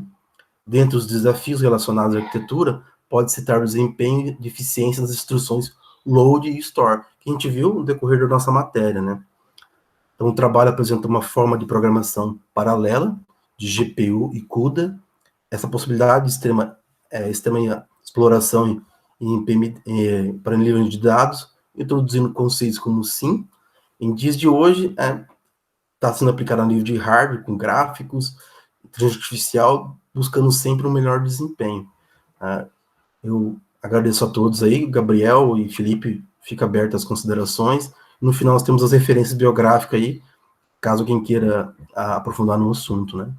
Dentre os desafios relacionados à arquitetura, pode citar o desempenho de eficiência das instruções load e store, que a gente viu no decorrer da nossa matéria, né? Então, o trabalho apresenta uma forma de programação paralela, de GPU e CUDA, essa possibilidade de extrema exploração em paralelismo de dados, introduzindo conceitos como SIM. Em dias de hoje, está sendo aplicado a nível de hardware, com gráficos, inteligência artificial, buscando sempre um melhor desempenho. Eu agradeço a todos aí, Gabriel e Felipe, fica aberto às considerações. No final, nós temos as referências biográficas aí, caso alguém queira aprofundar no assunto, né?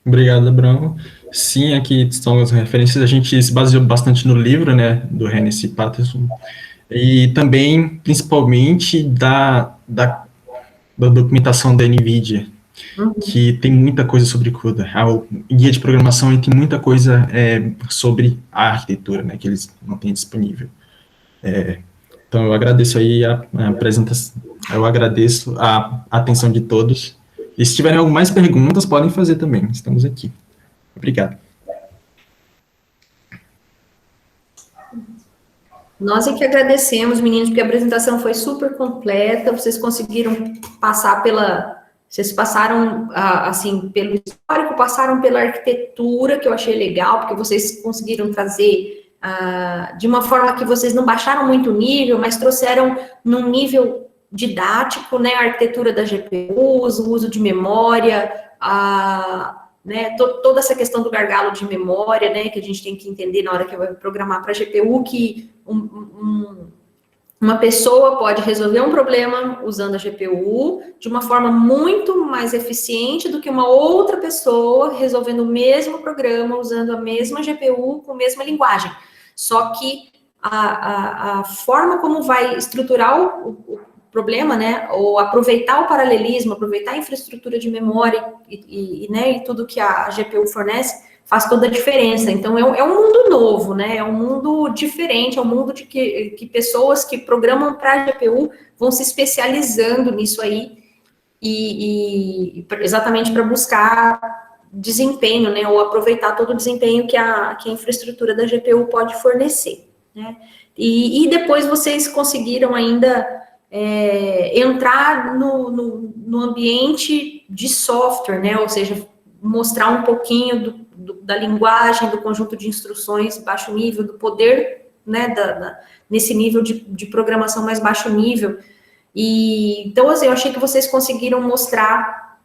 Obrigado, Abraão. Sim, aqui estão as referências. A gente se baseou bastante no livro, né, do Hennessy Patterson, e também, principalmente, da documentação da NVIDIA, que tem muita coisa sobre CUDA. O guia de programação tem muita coisa sobre a arquitetura, né, que eles não têm disponível. Então, eu agradeço aí a apresentação, eu agradeço a atenção de todos. E se tiverem mais perguntas, podem fazer também. Estamos aqui. Obrigado. Nós é que agradecemos, meninos, porque a apresentação foi super completa. Vocês conseguiram passar vocês passaram, assim, pelo histórico, passaram pela arquitetura, que eu achei legal, porque vocês conseguiram trazer de uma forma que vocês não baixaram muito o nível, mas trouxeram num nível didático, né, a arquitetura da GPUs, o uso de memória, né, toda essa questão do gargalo de memória, né, que a gente tem que entender na hora que vai programar para a GPU, que uma pessoa pode resolver um problema usando a GPU de uma forma muito mais eficiente do que uma outra pessoa resolvendo o mesmo programa usando a mesma GPU com a mesma linguagem. Só que a forma como vai estruturar o problema, né, ou aproveitar o paralelismo, aproveitar a infraestrutura de memória e tudo que a GPU fornece, faz toda a diferença. Então, é um mundo novo, né, é um mundo diferente, é um mundo de que pessoas que programam para a GPU vão se especializando nisso aí, e exatamente para buscar desempenho, né, ou aproveitar todo o desempenho que a infraestrutura da GPU pode fornecer, né. E depois vocês conseguiram ainda entrar no ambiente de software, né? Ou seja, mostrar um pouquinho da linguagem, do conjunto de instruções baixo nível, do poder, né, nesse nível de programação mais baixo nível. E então, assim, eu achei que vocês conseguiram mostrar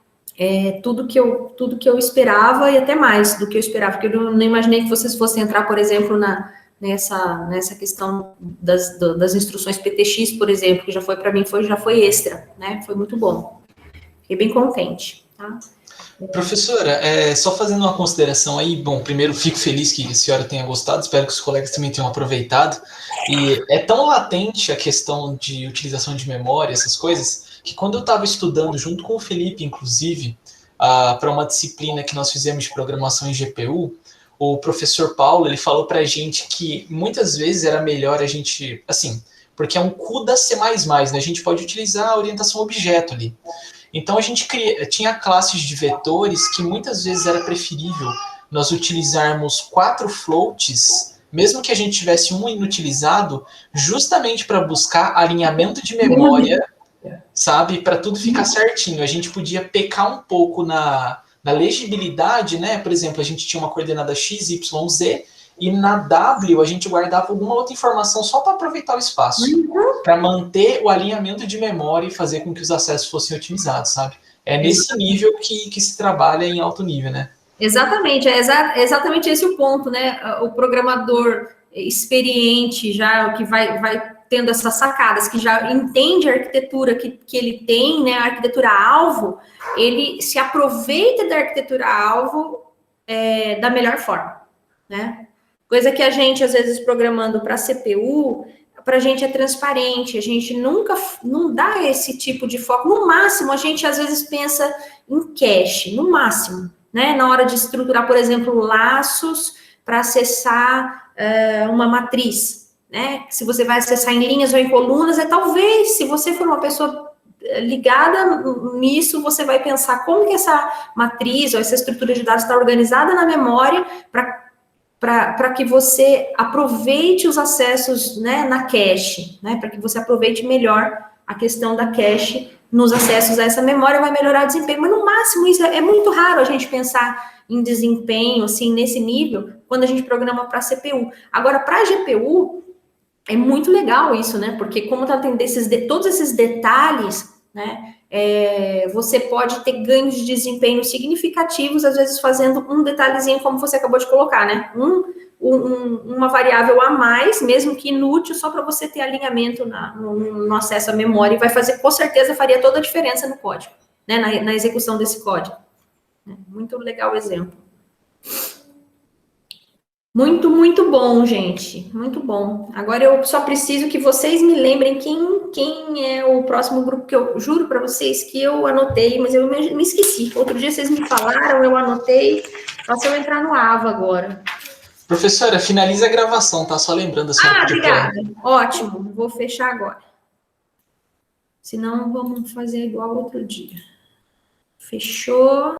tudo que eu esperava e até mais do que eu esperava, porque eu não imaginei que vocês fossem entrar, por exemplo, nessa questão das instruções PTX, por exemplo, que já foi para mim, já foi extra, né? Foi muito bom. Fiquei bem contente, tá? Professora, só fazendo uma consideração aí, bom, primeiro fico feliz que a senhora tenha gostado, espero que os colegas também tenham aproveitado, e é tão latente a questão de utilização de memória, essas coisas, que quando eu estava estudando, junto com o Felipe, inclusive, para uma disciplina que nós fizemos de programação em GPU, o professor Paulo, ele falou para a gente que muitas vezes era melhor a gente, assim, porque é um CUDA C++, né, a gente pode utilizar a orientação objeto ali. Então, a gente tinha classes de vetores que muitas vezes era preferível nós utilizarmos 4 floats, mesmo que a gente tivesse um inutilizado, justamente para buscar alinhamento de memória, sabe? Para tudo ficar certinho. A gente podia pecar um pouco na legibilidade, né? Por exemplo, a gente tinha uma coordenada x, y, z, e na W a gente guardava alguma outra informação só para aproveitar o espaço, para manter o alinhamento de memória e fazer com que os acessos fossem otimizados, sabe? É nesse nível que se trabalha em alto nível, né? Exatamente, exatamente esse o ponto, né? O programador experiente já, que vai tendo essas sacadas, que já entende a arquitetura que ele tem, né? A arquitetura-alvo, ele se aproveita da arquitetura-alvo da melhor forma, né? Coisa que a gente, às vezes, programando para CPU, para a gente é transparente, a gente não dá esse tipo de foco. No máximo, a gente, às vezes, pensa em cache, no máximo, né? Na hora de estruturar, por exemplo, laços para acessar uma matriz, né? Se você vai acessar em linhas ou em colunas, talvez, se você for uma pessoa ligada nisso, você vai pensar como que essa matriz ou essa estrutura de dados está organizada na memória para que você aproveite os acessos, né, na cache, né, para que você aproveite melhor a questão da cache nos acessos a essa memória, vai melhorar o desempenho, mas no máximo isso é muito raro a gente pensar em desempenho, assim, nesse nível, quando a gente programa para CPU. Agora, para GPU, é muito legal isso, né, porque como ela tem todos esses detalhes, né, você pode ter ganhos de desempenho significativos, às vezes fazendo um detalhezinho como você acabou de colocar, né? Uma variável a mais, mesmo que inútil, só para você ter alinhamento no acesso à memória, e vai fazer, com certeza, faria toda a diferença no código, né? Na execução desse código. Muito legal o exemplo. Muito, muito bom, gente. Muito bom. Agora eu só preciso que vocês me lembrem quem é o próximo grupo, que eu juro para vocês que eu anotei, mas eu me esqueci. Outro dia vocês me falaram, eu anotei. Só se eu entrar no AVA agora. Professora, finaliza a gravação, tá? Só lembrando assim. Obrigada. Ótimo. Vou fechar agora. Senão vamos fazer igual outro dia. Fechou.